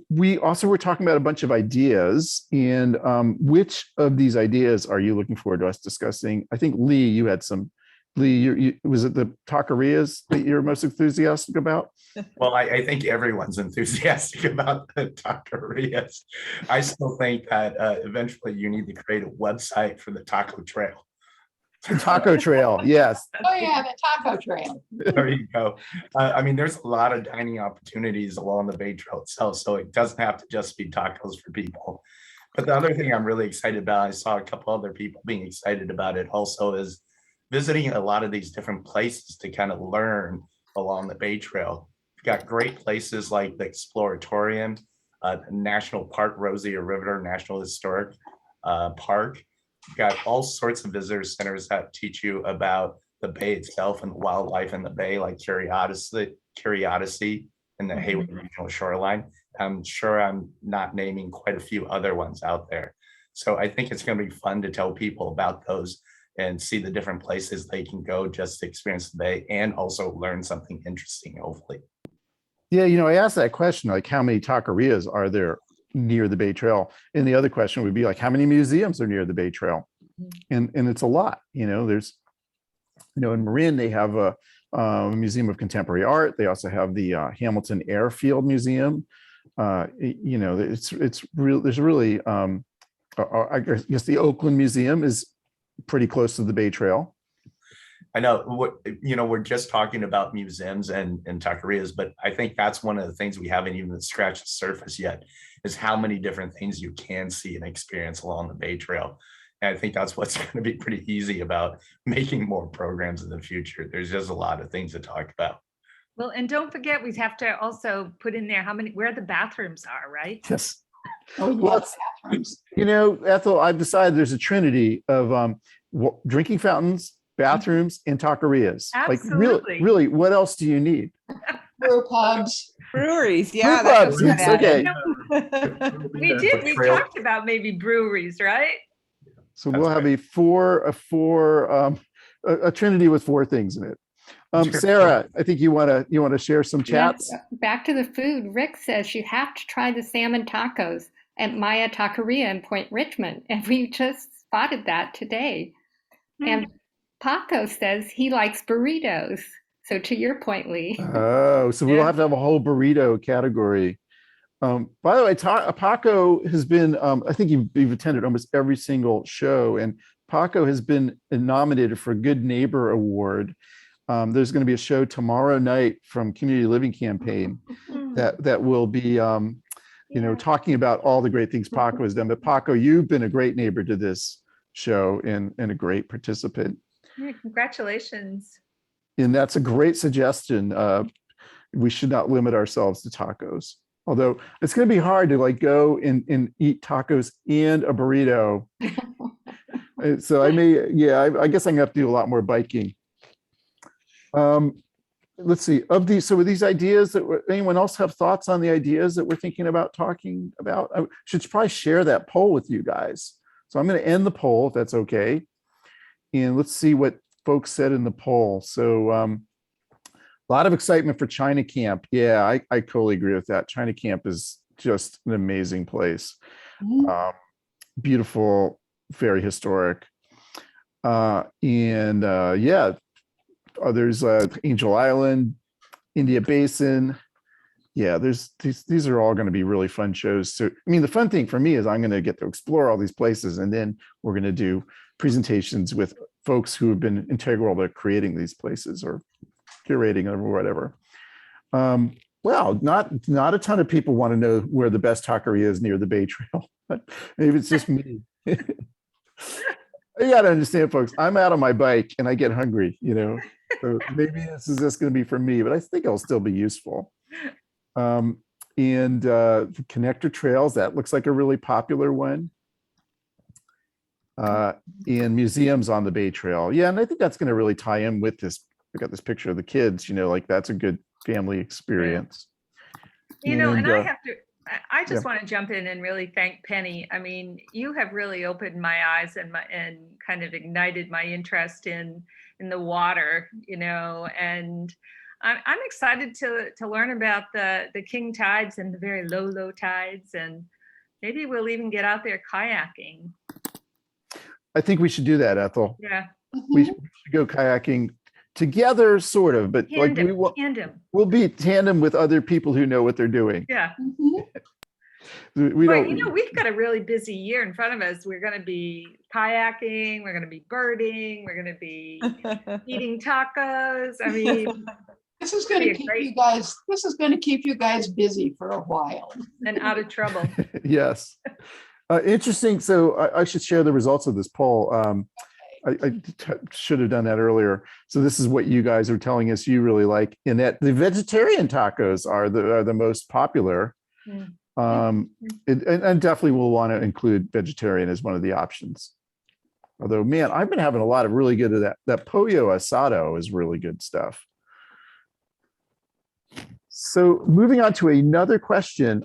We also were talking about a bunch of ideas, and which of these ideas are you looking forward to us discussing? I think Lee, you had some. Lee, was it the taquerias that you're most enthusiastic about? Well, I think everyone's enthusiastic about the taquerias. I still think that eventually you need to create a website for the taco trail. The taco trail, yes. Oh yeah, the taco trail. There you go. I mean, there's a lot of dining opportunities along the Bay Trail itself, so it doesn't have to just be tacos for people. But the other thing I'm really excited about, I saw a couple other people being excited about it also, is visiting a lot of these different places to kind of learn along the Bay Trail. We've got great places like the Exploratorium, National Park, Rosia River National Historic Park. You've got all sorts of visitor centers that teach you about the Bay itself and wildlife in the Bay, like Curiosity and the Hayward Regional Shoreline. I'm sure I'm not naming quite a few other ones out there. So I think it's going to be fun to tell people about those and see the different places they can go just to experience the Bay and also learn something interesting, hopefully. Yeah, I asked that question, like how many taquerias are there near the Bay Trail? And the other question would be like, how many museums are near the Bay Trail? And it's a lot. There's, in Marin, they have a Museum of Contemporary Art. They also have the Hamilton Airfield Museum. You know, it's real. There's really, I guess the Oakland Museum is pretty close to the Bay Trail. I know what, you know, we're just talking about museums and taquerias, but I think that's one of the things we haven't even scratched the surface yet, is how many different things you can see and experience along the Bay Trail. And I think that's what's going to be pretty easy about making more programs in the future. There's just a lot of things to talk about. Well, and don't forget, we have to also put in there where the bathrooms are, right? Yes. Oh, Well, yes, bathrooms. You know, Ethel, I've decided there's a trinity of drinking fountains, bathrooms, and taquerias. Like Absolutely. really, what else do you need? Brew pubs. Breweries, yeah. Brew that pubs, goes yes, with okay. that. We Trail. talked about maybe breweries, right? So we'll have a trinity with 4 things in it. Sarah, I think you want to share some chats. Yes, back to the food. Rick says you have to try the salmon tacos at Maya Taqueria in Point Richmond, and we just spotted that today. And Paco says he likes burritos. So to your point, Lee. Oh, so we'll have to have a whole burrito category. By the way, Paco has been, I think you've attended almost every single show, and Paco has been nominated for a Good Neighbor Award. There's going to be a show tomorrow night from Community Living Campaign that will be, you know, talking about all the great things Paco has done. But Paco, you've been a great neighbor to this show and a great participant. Yeah, congratulations. And that's a great suggestion. We should not limit ourselves to tacos. Although it's going to be hard to like go and eat tacos and a burrito. So I guess I'm going to have to do a lot more biking. Let's see, so with these ideas anyone else have thoughts on the ideas that we're thinking about talking about? I should probably share that poll with you guys. So I'm going to end the poll if that's okay. And let's see what folks said in the poll. So a lot of excitement for China Camp. Yeah, I totally agree with that. China Camp is just an amazing place. Beautiful, very historic. There's Angel Island, India Basin. Yeah, these are all going to be really fun shows. So, I mean, the fun thing for me is I'm going to get to explore all these places, and then we're going to do presentations with folks who have been integral to creating these places or curating them or whatever. Well, not a ton of people want to know where the best taqueria is near the Bay Trail, but maybe it's just me. You got to understand, folks, I'm out on my bike and I get hungry, you know, so maybe this is just going to be for me, but I think it'll still be useful. The connector trails, that looks like a really popular one. And museums on the Bay Trail. Yeah, and I think that's going to really tie in with this. I got this picture of the kids, you know, like that's a good family experience. You know, and I just want to jump in and really thank Penny. I mean, you have really opened my eyes and kind of ignited my interest in the water, you know, and I'm excited to learn about the king tides and the very low tides, and maybe we'll even get out there kayaking. I think we should do that, Ethel. Yeah. We should go kayaking together, sort of, but Tandem. We'll be tandem with other people who know what they're doing. Yeah. We don't, you know, we've got a really busy year in front of us. We're going to be kayaking, we're going to be birding, we're going to be eating tacos. I mean, this is going to keep you guys. This is going to keep you guys busy for a while and out of trouble. Yes. Interesting. So I should share the results of this poll. I should have done that earlier. So this is what you guys are telling us you really like, in that the vegetarian tacos are the most popular. And definitely we'll want to include vegetarian as one of the options. Although, man, I've been having a lot of really good of that pollo asado is really good stuff. So moving on to another question.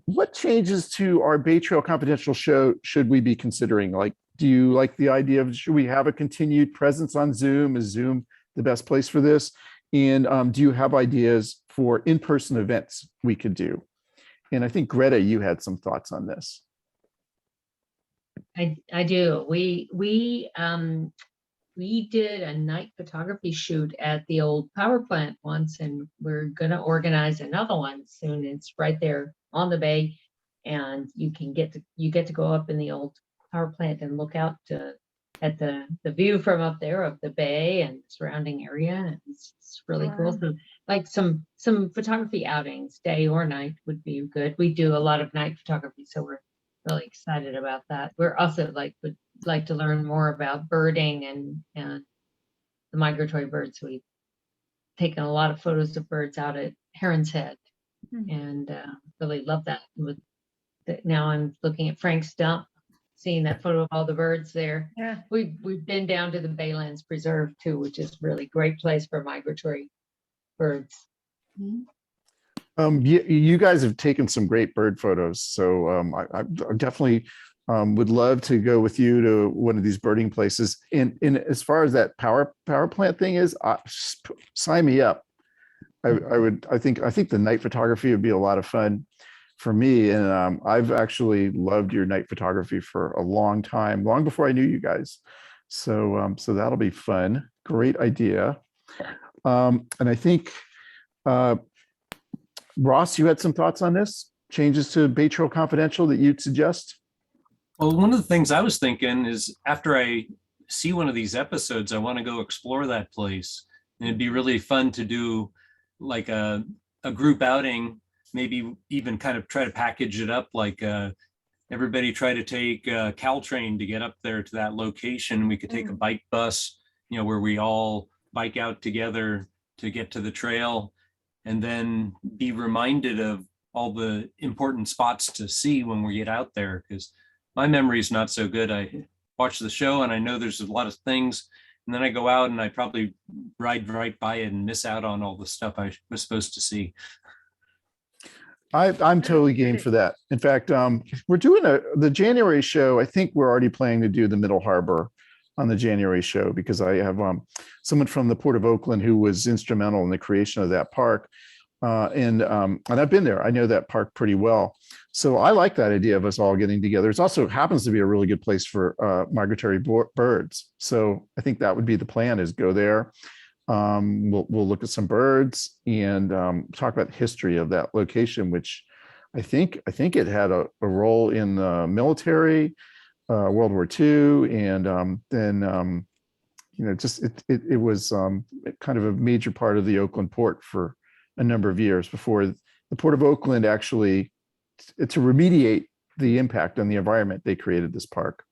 What changes to our Bay Trail Confidential show should we be considering? Like, do you like the idea of, should we have a continued presence on Zoom? Is Zoom the best place for this? And do you have ideas for in-person events we could do? And I think, Greta, you had some thoughts on this. I do. We we did a night photography shoot at the old power plant once, and we're gonna organize another one soon. It's right there on the bay, and you get to go up in the old power plant and look out at the view from up there of the bay and surrounding area. And it's really cool. Wow. So like some photography outings, day or night, would be good. We do a lot of night photography, so we're really excited about that. We're also would like to learn more about birding and the migratory birds. We've taken a lot of photos of birds out at Heron's Head, and really love that. Now I'm looking at Frank's Dump, seeing that photo of all the birds there. Yeah. We've been down to the Baylands Preserve too, which is really great place for migratory birds. You guys have taken some great bird photos, so I definitely would love to go with you to one of these birding places. And as far as that power plant thing is, sign me up. I think the night photography would be a lot of fun for me, and I've actually loved your night photography for a long time, long before I knew you guys. So that'll be fun. Great idea. And I think Ross, you had some thoughts on this? Changes to Bay Trail Confidential that you'd suggest? Well, one of the things I was thinking is after I see one of these episodes, I want to go explore that place. And it'd be really fun to do like a group outing, maybe even kind of try to package it up like everybody try to take Caltrain to get up there to that location. We could take a bike bus, where we all bike out together to get to the trail, and then be reminded of all the important spots to see when we get out there. Because my memory is not so good. I watch the show and I know there's a lot of things, and then I go out and I probably ride right by it and miss out on all the stuff I was supposed to see. I'm totally game for that. In fact, we're doing the January show. I think we're already planning to do the Middle Harbor on the January show, because I have someone from the Port of Oakland who was instrumental in the creation of that park. And I've been there. I know that park pretty well. So I like that idea of us all getting together. It also happens to be a really good place for migratory birds. So I think that would be the plan, is go there. We'll look at some birds and talk about the history of that location, which I think it had a role in the military, World War II, and then it was kind of a major part of the Oakland port for a number of years before the Port of Oakland actually, to remediate the impact on the environment, they created this park.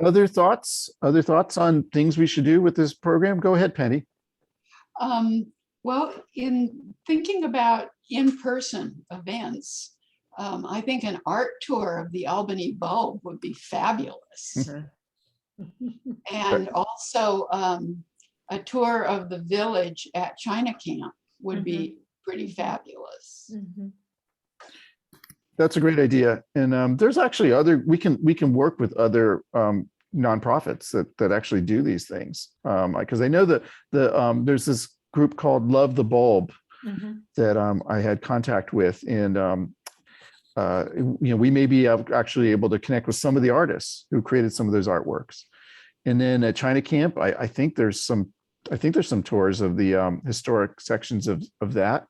Other thoughts on things we should do with this program? Go ahead, Penny. Well, in thinking about in-person events, I think an art tour of the Albany Bulb would be fabulous. And also a tour of the village at China Camp would be pretty fabulous. That's a great idea. And there's actually we can work with other nonprofits that actually do these things. Because I know that there's this group called Love the Bulb that I had contact with, and we may be actually able to connect with some of the artists who created some of those artworks. And then at China Camp, I think there's some tours of the historic sections of that,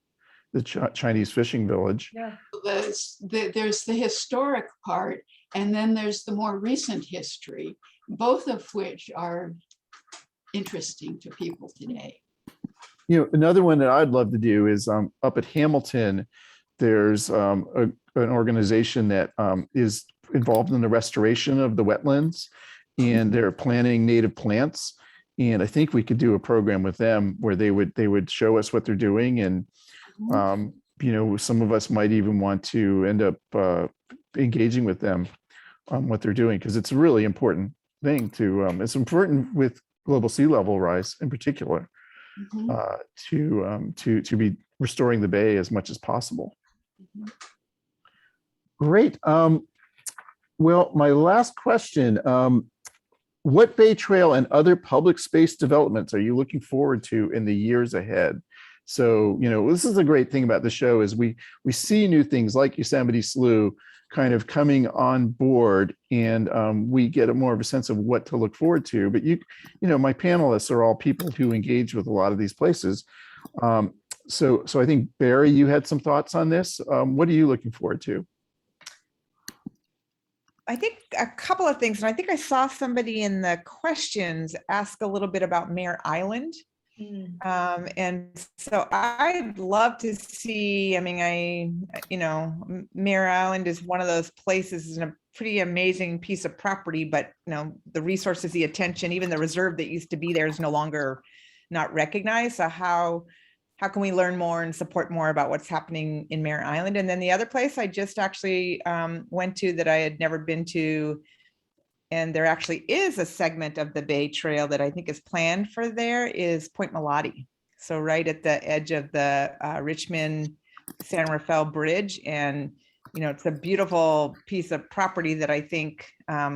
the Chinese fishing village. Yeah. There's the historic part, and then there's the more recent history, both of which are interesting to people today. Another one that I'd love to do is up at Hamilton. There's an organization that is involved in the restoration of the wetlands, and they're planting native plants. And I think we could do a program with them where they would show us what they're doing, and some of us might even want to end up engaging with them on what they're doing, because it's a really important thing to. It's important with global sea level rise in particular, to be restoring the bay as much as possible. Great. Well, my last question. What Bay Trail and other public space developments are you looking forward to in the years ahead? So, this is a great thing about the show, is we see new things like Yosemite Slough kind of coming on board, and we get a more of a sense of what to look forward to. But my panelists are all people who engage with a lot of these places. So I think, Barrie, you had some thoughts on this. What are you looking forward to? I think a couple of things, and I think I saw somebody in the questions ask a little bit about Mare Island. And so I'd love to see, Mare Island is one of those places, is a pretty amazing piece of property, but the resources, the attention, even the reserve that used to be there is no longer not recognized. So how can we learn more and support more about what's happening in Mare Island? And then the other place I just actually went to that I had never been to, and there actually is a segment of the Bay Trail that I think is planned for there, is Point Melati. So right at the edge of the Richmond San Rafael Bridge. And, it's a beautiful piece of property that I think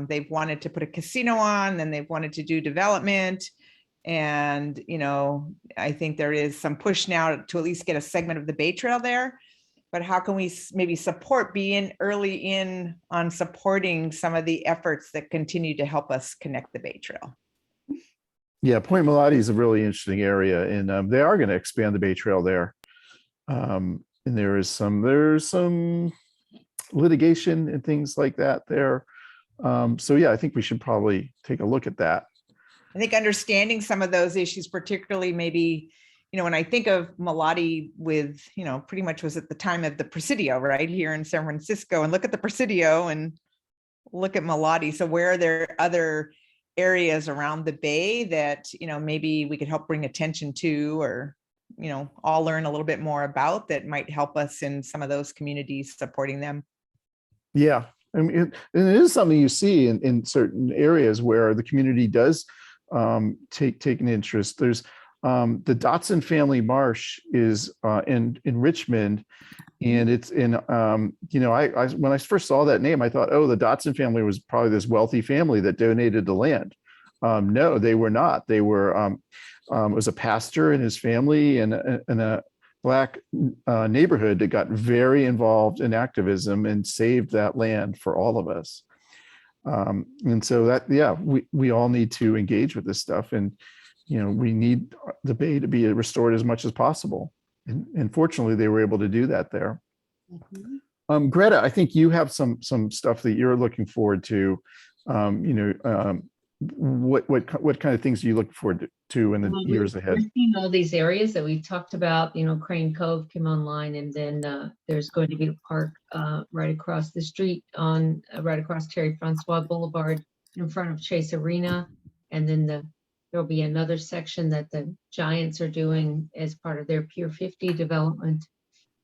they've wanted to put a casino on, and they've wanted to do development. And, I think there is some push now to at least get a segment of the Bay Trail there. But how can we maybe be early in on supporting some of the efforts that continue to help us connect the Bay Trail? Yeah, Point Melati is a really interesting area, and they are going to expand the Bay Trail there. And there's some litigation and things like that there. So yeah, I think we should probably take a look at that. I think understanding some of those issues, particularly maybe, when I think of Melati with, pretty much was at the time of the Presidio, right here in San Francisco, and look at the Presidio and look at Melati. So where are there other areas around the Bay that, maybe we could help bring attention to, or, all learn a little bit more about, that might help us in some of those communities, supporting them? Yeah, and it is something you see in certain areas where the community does take an interest. There's the Dotson family marsh is in Richmond, and it's in I when I first saw that name, I thought, oh, the Dotson family was probably this wealthy family that donated the land. No, they were not. They were it was a pastor and his family in a Black neighborhood that got very involved in activism and saved that land for all of us. And so that, yeah, we all need to engage with this stuff, and we need the Bay to be restored as much as possible. And fortunately, they were able to do that there. Mhm. Greta, I think you have some stuff that you're looking forward to. What kind of things are you looking forward to in the years ahead? We're seeing all these areas that we talked about. Crane Cove came online, and then there's going to be a park right across the street right across Terry Francois Boulevard in front of Chase Arena, and then there'll be another section that the Giants are doing as part of their Pier 50 development.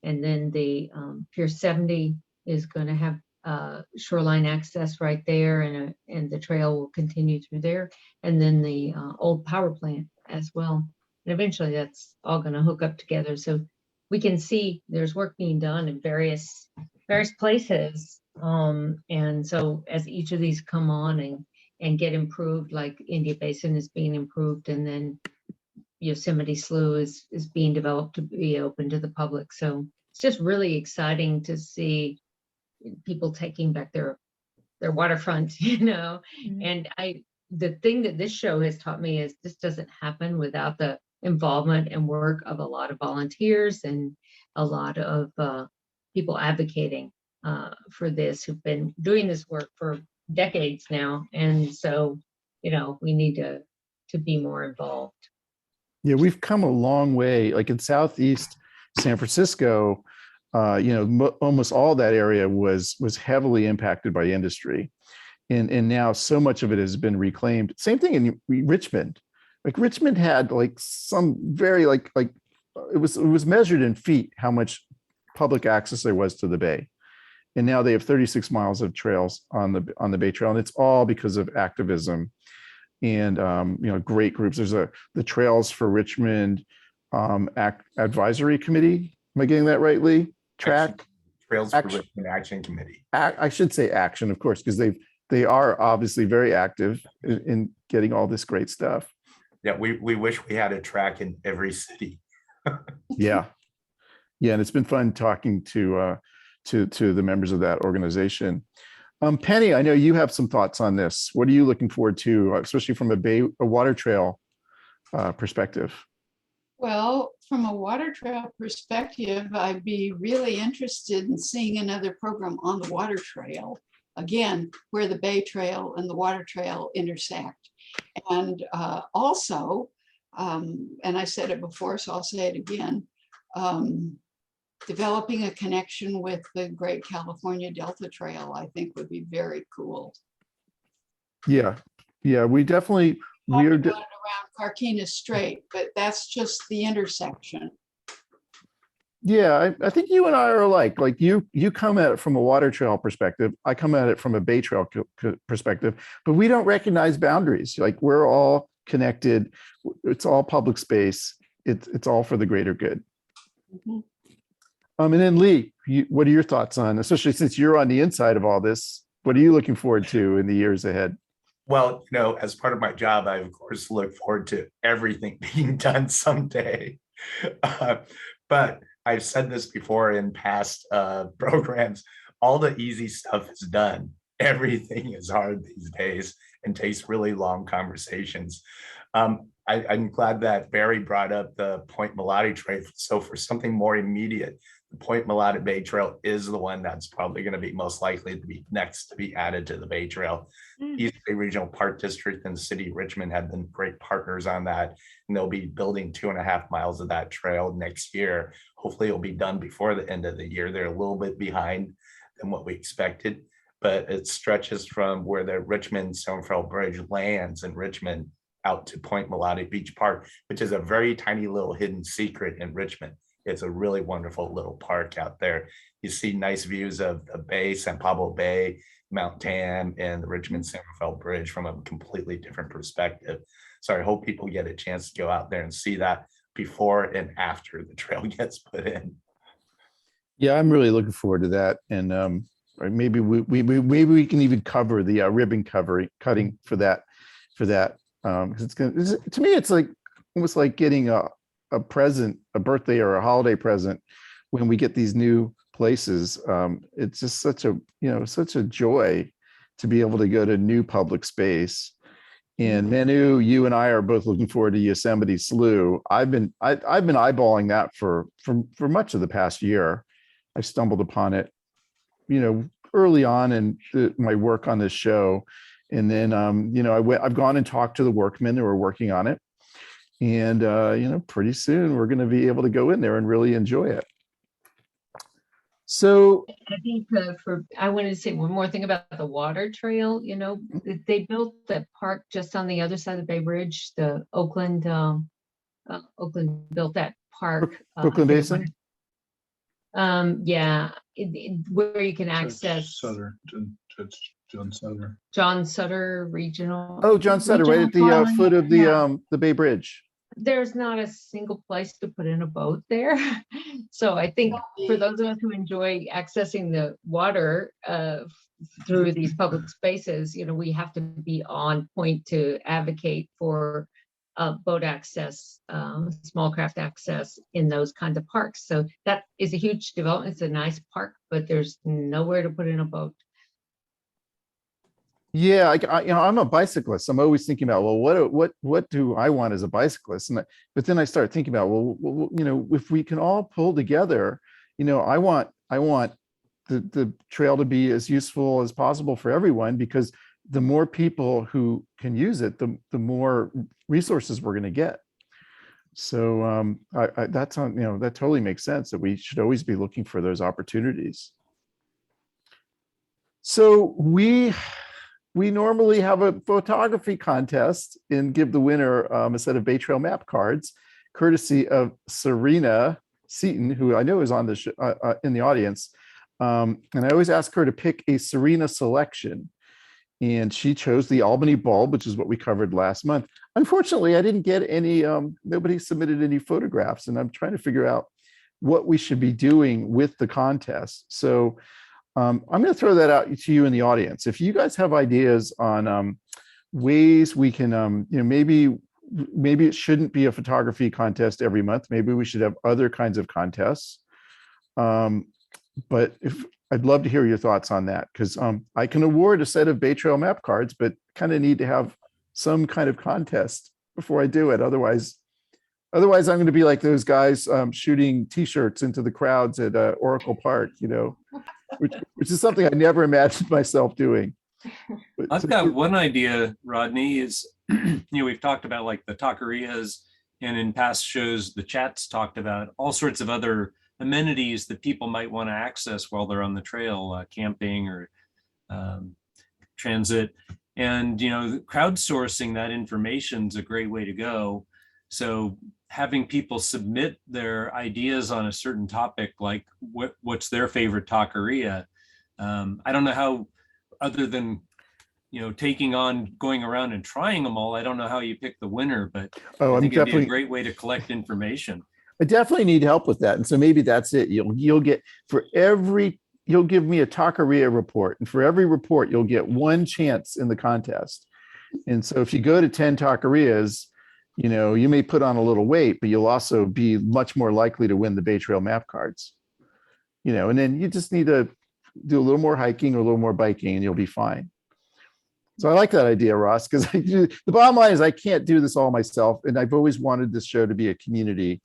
And then the Pier 70 is going to have shoreline access right there, and the trail will continue through there. And then the old power plant as well. And eventually that's all going to hook up together. So we can see there's work being done in various places. And so as each of these come on and get improved, like India Basin is being improved, and then Yosemite Slough is being developed to be open to the public. So it's just really exciting to see people taking back their waterfront, Mm-hmm. And the thing that this show has taught me is this doesn't happen without the involvement and work of a lot of volunteers and a lot of people advocating for this, who've been doing this work for decades now. And so, we need to be more involved. Yeah, we've come a long way. Like in Southeast San Francisco, almost all that area was heavily impacted by industry, and now so much of it has been reclaimed. Same thing in Richmond. Like Richmond had like some very like it was measured in feet how much public access there was to the Bay, and now they have 36 miles of trails on the Bay Trail, and it's all because of activism and great groups. There's the Trails for Richmond Advisory Committee. Am I getting that right, Lee? Trails for Action. Richmond Action Committee. I should say action, of course, because they are obviously very active in getting all this great stuff. Yeah, we wish we had a track in every city. Yeah, and it's been fun talking to to the members of that organization. Penny, I know you have some thoughts on this. What are you looking forward to, especially from a water trail perspective? Well, from a water trail perspective, I'd be really interested in seeing another program on the water trail, again, where the Bay Trail and the water trail intersect. And also, and I said it before, so I'll say it again, developing a connection with the Great California Delta Trail, I think would be very cool. Yeah, we definitely, we're Around Carquinez Strait, but that's just the intersection. Yeah, I think you and I are alike. Like you come at it from a water trail perspective. I come at it from a Bay Trail perspective, but we don't recognize boundaries. Like we're all connected. It's all public space. It's all for the greater good. Mm-hmm. And then Lee, what are your thoughts on, especially since you're on the inside of all this, what are you looking forward to in the years ahead? Well, as part of my job, I of course look forward to everything being done someday. But I've said this before in past programs, all the easy stuff is done. Everything is hard these days and takes really long conversations. I'm glad that Barrie brought up the Point Mulatto Trail. So for something more immediate, the Point Mulatto Bay Trail is the one that's probably going to be most likely to be next to be added to the Bay Trail. East Bay Regional Park District and the City of Richmond have been great partners on that, and they'll be building 2.5 miles of that trail next year. Hopefully it'll be done before the end of the year. They're a little bit behind than what we expected, but it stretches from where the Richmond Somerville Bridge lands in Richmond out to Point Mulatto Beach Park, which is a very tiny little hidden secret in Richmond. It's a really wonderful little park out there. You see nice views of the Bay, San Pablo Bay, Mount Tam, and the Richmond Somerville Bridge from a completely different perspective. So I hope people get a chance to go out there and see that before and after the trail gets put in. Yeah, I'm really looking forward to that. And maybe we can even cover the ribbon cutting for that. Because to me, it's like almost like getting a present, a birthday or a holiday present when we get these new places. It's just such a joy to be able to go to new public space. And Manu, you and I are both looking forward to Yosemite Slough. I've been eyeballing that for much of the past year. I stumbled upon it, early on in my work on this show. And then, I've gone and talked to the workmen who are working on it. And, pretty soon we're going to be able to go in there and really enjoy it. So I think I wanted to say one more thing about the water trail. They built that park just on the other side of the Bay Bridge. The Oakland built that park. Brooklyn Basin? Yeah, where you can access John Sutter Regional. Oh, John Sutter, right at the foot of the Bay Bridge. There's not a single place to put in a boat there. So I think for those of us who enjoy accessing the water through these public spaces, we have to be on point to advocate for boat access, small craft access in those kinds of parks. So that is a huge development. It's a nice park, but there's nowhere to put in a boat. Yeah, I'm a bicyclist. I'm always thinking about, well, what do I want as a bicyclist? But then I start thinking about, well, if we can all pull together, I want the trail to be as useful as possible for everyone, because the more people who can use it, the more resources we're going to get. So that's that totally makes sense, that we should always be looking for those opportunities. So we normally have a photography contest and give the winner a set of Bay Trail map cards, courtesy of Sarina Seaton, who I know is on the in the audience. And I always ask her to pick a Sarina selection. And she chose the Albany Bulb, which is what we covered last month. Unfortunately, I didn't get any, nobody submitted any photographs, and I'm trying to figure out what we should be doing with the contest. So I'm going to throw that out to you in the audience. If you guys have ideas on ways we can, maybe it shouldn't be a photography contest every month. Maybe we should have other kinds of contests. but if I'd love to hear your thoughts on that, because I can award a set of Bay Trail map cards, but kind of need to have some kind of contest before I do it. Otherwise I'm going to be like those guys shooting T-shirts into the crowds at Oracle Park, which is something I never imagined myself doing. But I've got one idea, Rodney, is, we've talked about like the taquerias, and in past shows, the chat's talked about all sorts of other amenities that people might want to access while they're on the trail, camping or transit. And, crowdsourcing that information is a great way to go. So having people submit their ideas on a certain topic, like what's their favorite taqueria. I don't know how, other than, going around and trying them all, I don't know how you pick the winner, but I think it'd be a great way to collect information. I definitely need help with that. And so maybe that's it. You'll get, you'll give me a taqueria report, and for every report, you'll get one chance in the contest. And so if you go to 10 taquerias, you may put on a little weight, but you'll also be much more likely to win the Bay Trail map cards. And then you just need to do a little more hiking or a little more biking, and you'll be fine. So I like that idea, Ross, because the bottom line is I can't do this all myself, and I've always wanted this show to be a community.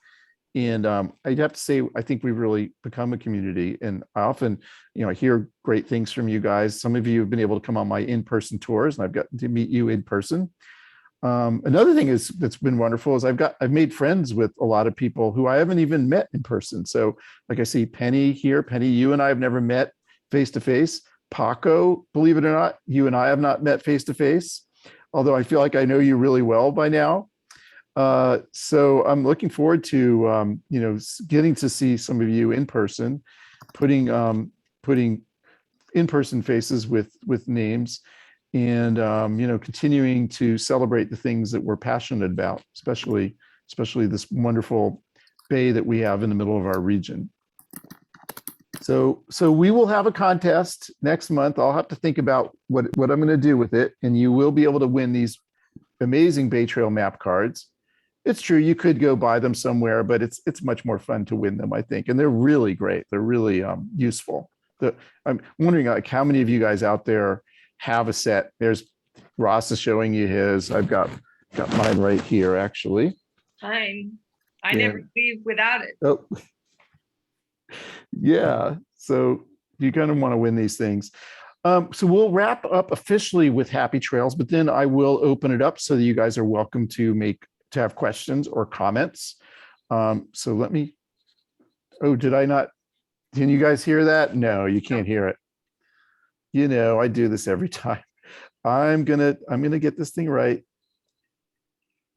And I'd have to say, I think we've really become a community. And I often, I hear great things from you guys. Some of you have been able to come on my in-person tours, and I've gotten to meet you in person. Another thing that's been wonderful is I've made friends with a lot of people who I haven't even met in person. So like I see Penny here. Penny, you and I have never met face to face. Paco, believe it or not, you and I have not met face to face, although I feel like I know you really well by now. So I'm looking forward to getting to see some of you in person, putting in-person faces with names, and continuing to celebrate the things that we're passionate about, especially this wonderful bay that we have in the middle of our region. So we will have a contest next month. I'll have to think about what I'm going to do with it, and you will be able to win these amazing Bay Trail map cards. It's true, you could go buy them somewhere, but it's much more fun to win them, I think. And they're really great. They're really useful. I'm wondering, like, how many of you guys out there have a set? There's Ross is showing you his. I've got mine right here, actually. I never leave without it. Oh, yeah. So you kind of want to win these things. So we'll wrap up officially with Happy Trails, but then I will open it up so that you guys are welcome to have questions or comments. So let me, did I not, can you guys hear that? No, you can't hear it. I do this every time. I'm gonna get this thing right.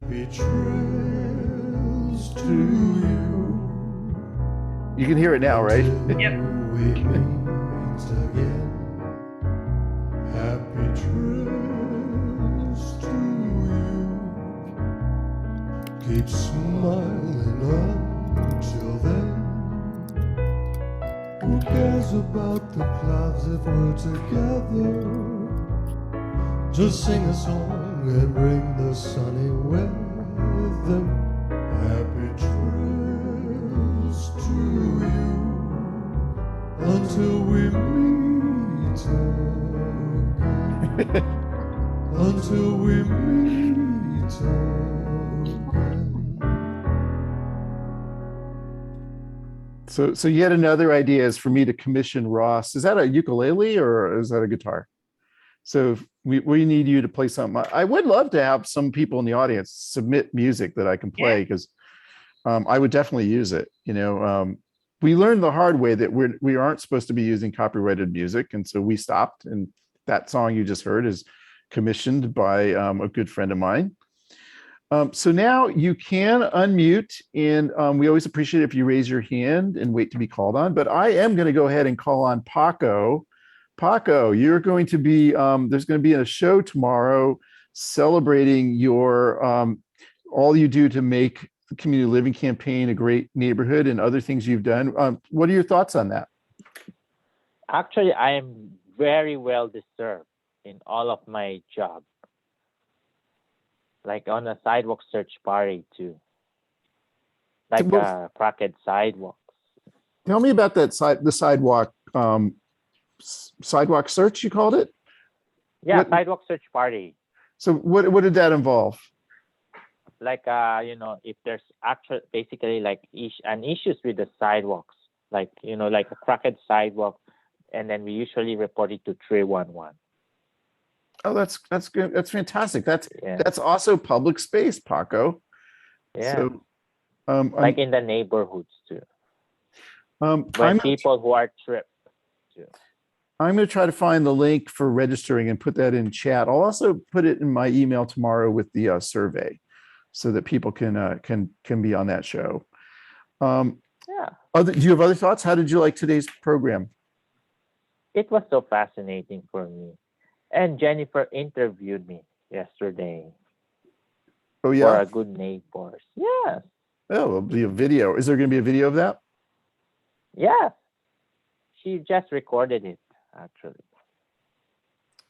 Happy trails to you. You can hear it now, right? Yep. Happy trails to you. Keep smiling until then. Who cares about the clouds if we're together? Just sing a song and bring the sunny weather. Happy trails to you until we meet again. Until we meet again. So yet another idea is for me to commission Ross. Is that a ukulele or is that a guitar? So we need you to play something. I would love to have some people in the audience submit music that I can play, because I would definitely use it. We learned the hard way that we aren't supposed to be using copyrighted music, and so we stopped. And that song you just heard is commissioned by a good friend of mine. So now you can unmute, and we always appreciate it if you raise your hand and wait to be called on. But I am going to go ahead and call on Paco. Paco, you're going to be, there's going to be a show tomorrow celebrating your, all you do to make the community living campaign a great neighborhood and other things you've done. What are your thoughts on that? Actually, I am very well deserved in all of my job. Like on a sidewalk search party too. Like cracked sidewalks. Tell me about that the sidewalk, sidewalk search, you called it? Yeah, What- sidewalk search party. So what did that involve? Like if there's actual basically like issues with the sidewalks, like like a cracked sidewalk, and then we usually report it to 311. Oh, that's good. That's fantastic. Yeah. That's also public space, Paco. Yeah. So, Like in the neighborhoods too. I'm When people who are tripped too. I'm going to try to find the link for registering and put that in chat. I'll also put it in my email tomorrow with the survey, so that people can be on that show. Yeah. Do you have other thoughts? How did you like today's program? It was so fascinating for me. And Jennifer interviewed me yesterday Oh for yeah. a good neighbors. Yes. Oh, it'll be a video. Is there going to be a video of that? Yes. She just recorded it actually.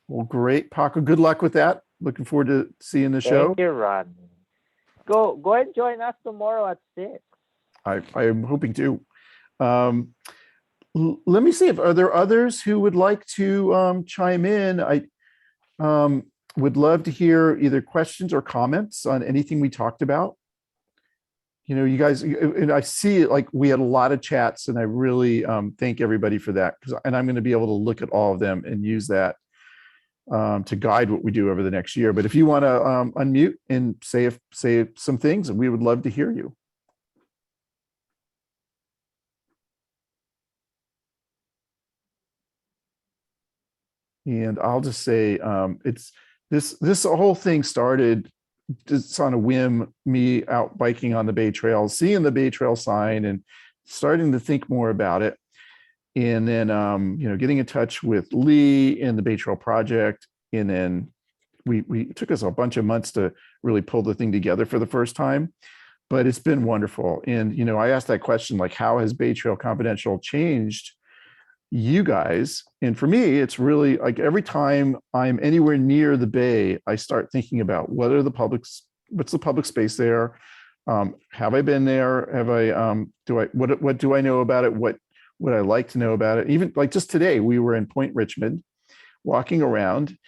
Well, great, Paco. Good luck with that. Looking forward to seeing the show. Thank you, Rodney. Go and join us tomorrow at 6. I am hoping to. Let me see if are there others who would like to chime in. I would love to hear either questions or comments on anything we talked about. You guys, and I see like we had a lot of chats, and I really thank everybody for that, and I'm going to be able to look at all of them and use that to guide what we do over the next year. But if you want to unmute and say some things, we would love to hear you. And I'll just say it's this whole thing started just on a whim, me out biking on the Bay Trail, seeing the Bay Trail sign and starting to think more about it. And then getting in touch with Lee and the Bay Trail Project. And then it took us a bunch of months to really pull the thing together for the first time, but it's been wonderful. And I asked that question, like, how has Bay Trail Confidential changed you guys? And for me, it's really like every time I'm anywhere near the bay, I start thinking about what's the public space there? Have I been there? Have I what do I know about it? What would I like to know about it? Even like just today, we were in Point Richmond, walking around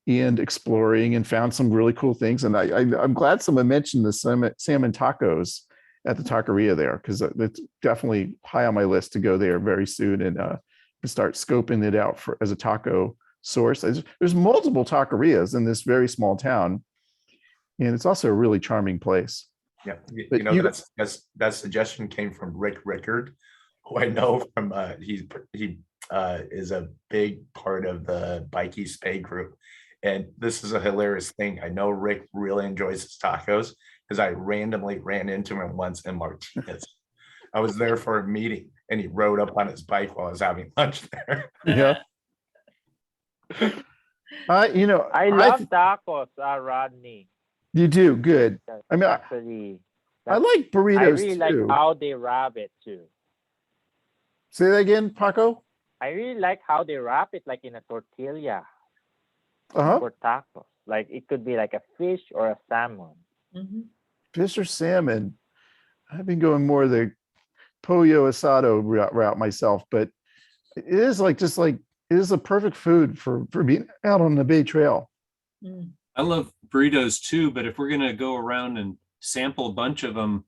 and exploring, and found some really cool things. And I'm glad someone mentioned the salmon tacos at the taqueria there, because it's definitely high on my list to go there very soon and start scoping it out as a taco source. There's multiple taquerias in this very small town, and it's also a really charming place. Yeah, But that suggestion came from Rick Rickard, who I know from he is a big part of the Bikey Spay group. And this is a hilarious thing. I know Rick really enjoys his tacos because I randomly ran into him once in Martinez. I was there for a meeting and he rode up on his bike while I was having lunch there. Yeah. I love tacos, Rodney. You do good. I mean, Actually, I like burritos I really like too. how they wrap it too. Say that again, Paco. I really like how they wrap it, like in a tortilla Uh-huh. for tacos. Like it could be like a fish or a salmon. Fish or salmon. I've been going more the pollo asado route myself, but it is it is a perfect food for being out on the Bay Trail. I love burritos too, but if we're gonna go around and sample a bunch of them,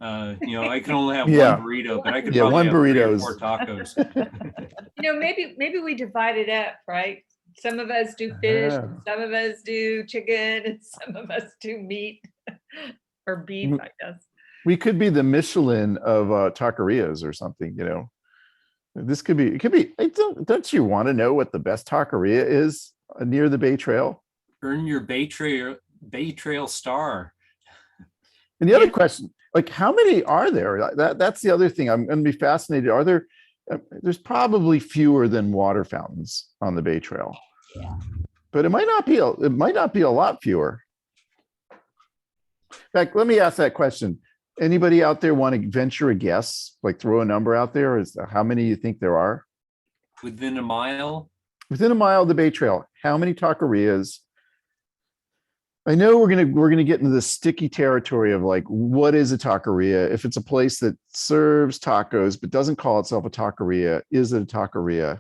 I can only have Yeah. one burrito, but I could Yeah, probably one have 3 or burritos. 4 tacos. Maybe we divide it up, right? Some of us do fish, Yeah. and some of us do chicken, and some of us do meat or beef, I guess. We could be the Michelin of taquerias or something, This could be, don't you want to know what the best taqueria is near the Bay Trail? Earn your Bay Trail star. And the other question, like, how many are there? That's the other thing. I'm going to be fascinated. Are there? There's probably fewer than water fountains on the Bay Trail. Yeah. But it might not be. It might not be a lot fewer. In fact, let me ask that question. Anybody out there want to venture a guess? Like, throw a number out there. Is how many you think there are Within a mile? within a mile of the Bay Trail? How many taquerias I know we're gonna get into this sticky territory of like, what is a taqueria? If it's a place that serves tacos but doesn't call itself a taqueria, is it a taqueria?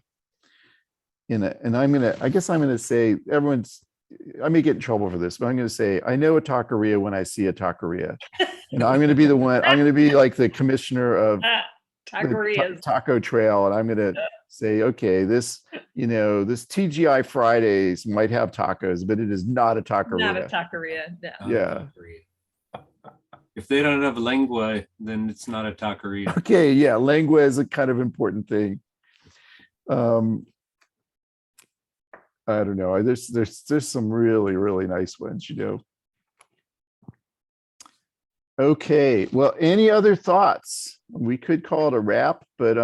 And I guess I'm gonna say I may get in trouble for this, but I'm gonna say I know a taqueria when I see a taqueria. And I'm gonna be the one, I'm gonna be like the commissioner of the Taquerias. taco trail, and I'm gonna say, okay, this TGI Fridays might have tacos, but it is not a taqueria. Not a taqueria, no. Yeah. If they don't have lengua, then it's not a taqueria. Okay, yeah, lengua is a kind of important thing. I don't know. There's some really, really nice ones, Okay, well, any other thoughts? We could call it a wrap, but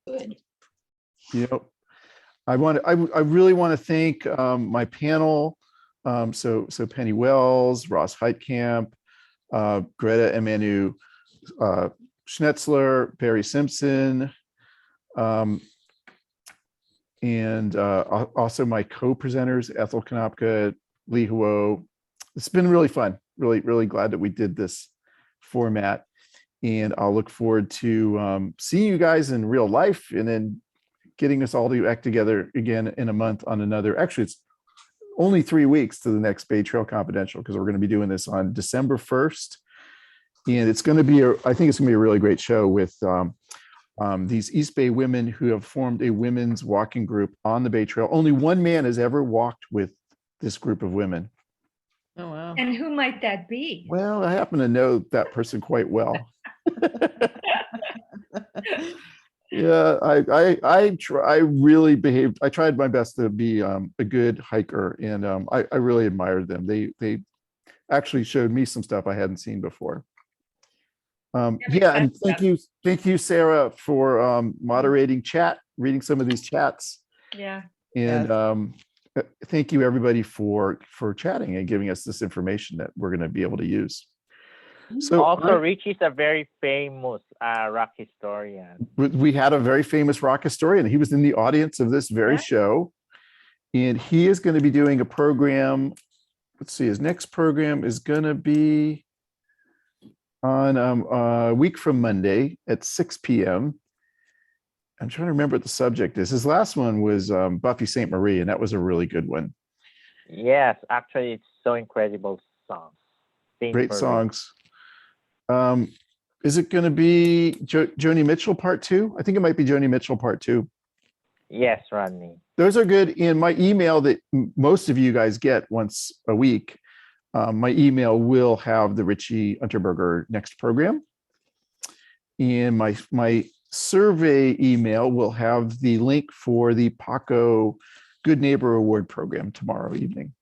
Good. I really want to thank my panel. So Penny Wells, Ross Heitkamp, Greta and Manu Schnetzler, Barrie Simpson, and also my co-presenters, Ethel Konopka, Lee Huo. It's been really fun. Really, really glad that we did this format. And I'll look forward to seeing you guys in real life and then getting us all to act together again in a month on another. Actually, it's only 3 weeks to the next Bay Trail Confidential because we're going to be doing this on December 1st. And it's going to be, I think it's going to be a really great show with these East Bay women who have formed a women's walking group on the Bay Trail. Only one man has ever walked with this group of women. Oh, wow. And who might that be? Well, I happen to know that person quite well. Yeah, I really behaved. I tried my best to be a good hiker, and I really admired them. They actually showed me some stuff I hadn't seen before. Yeah, and thank you, Sarah, for moderating chat, reading some of these chats. Yeah. And thank you everybody for chatting and giving us this information that we're going to be able to use. So also, Richie's a very famous rock historian. We had a very famous rock historian. He was in the audience of this very show, and he is going to be doing a program. Let's see, his next program is going to be on a week from Monday at 6 p.m. I'm trying to remember what the subject is. His last one was Buffy St. Marie, and that was a really good one. Yes, actually, it's so incredible songs. Great songs. Is it going to be Joni Mitchell Part 2? I think it might be Joni Mitchell Part 2. Yes, Rodney. Those are good. In my email that most of you guys get once a week, my email will have the Richie Unterberger next program. And my survey email will have the link for the Paco Good Neighbor Award program tomorrow evening.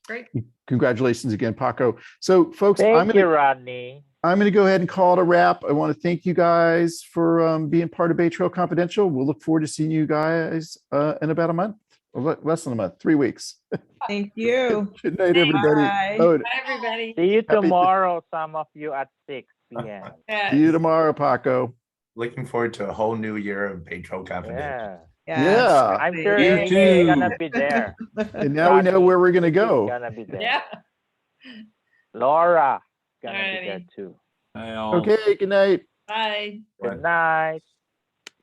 Great. Congratulations again, Paco. So folks, Thank you, Rodney. I'm going to go ahead and call it a wrap. I want to thank you guys for being part of Bay Trail Confidential. We'll look forward to seeing you guys in about a month, or less than a month, 3 weeks. Thank you. Good night, everybody. Bye. Oh, Bye, everybody. See you tomorrow, some of you at 6 p.m. see you tomorrow, Paco. Looking forward to a whole new year of Bay Trail Confidential. Yeah. Yeah. I'm sure You he's too. gonna be there. And now we know where we're going to He's go. gonna be there. Yeah. Laura gonna Alrighty. be there too. Bye all. Okay, good night. Bye. Good night.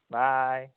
Bye.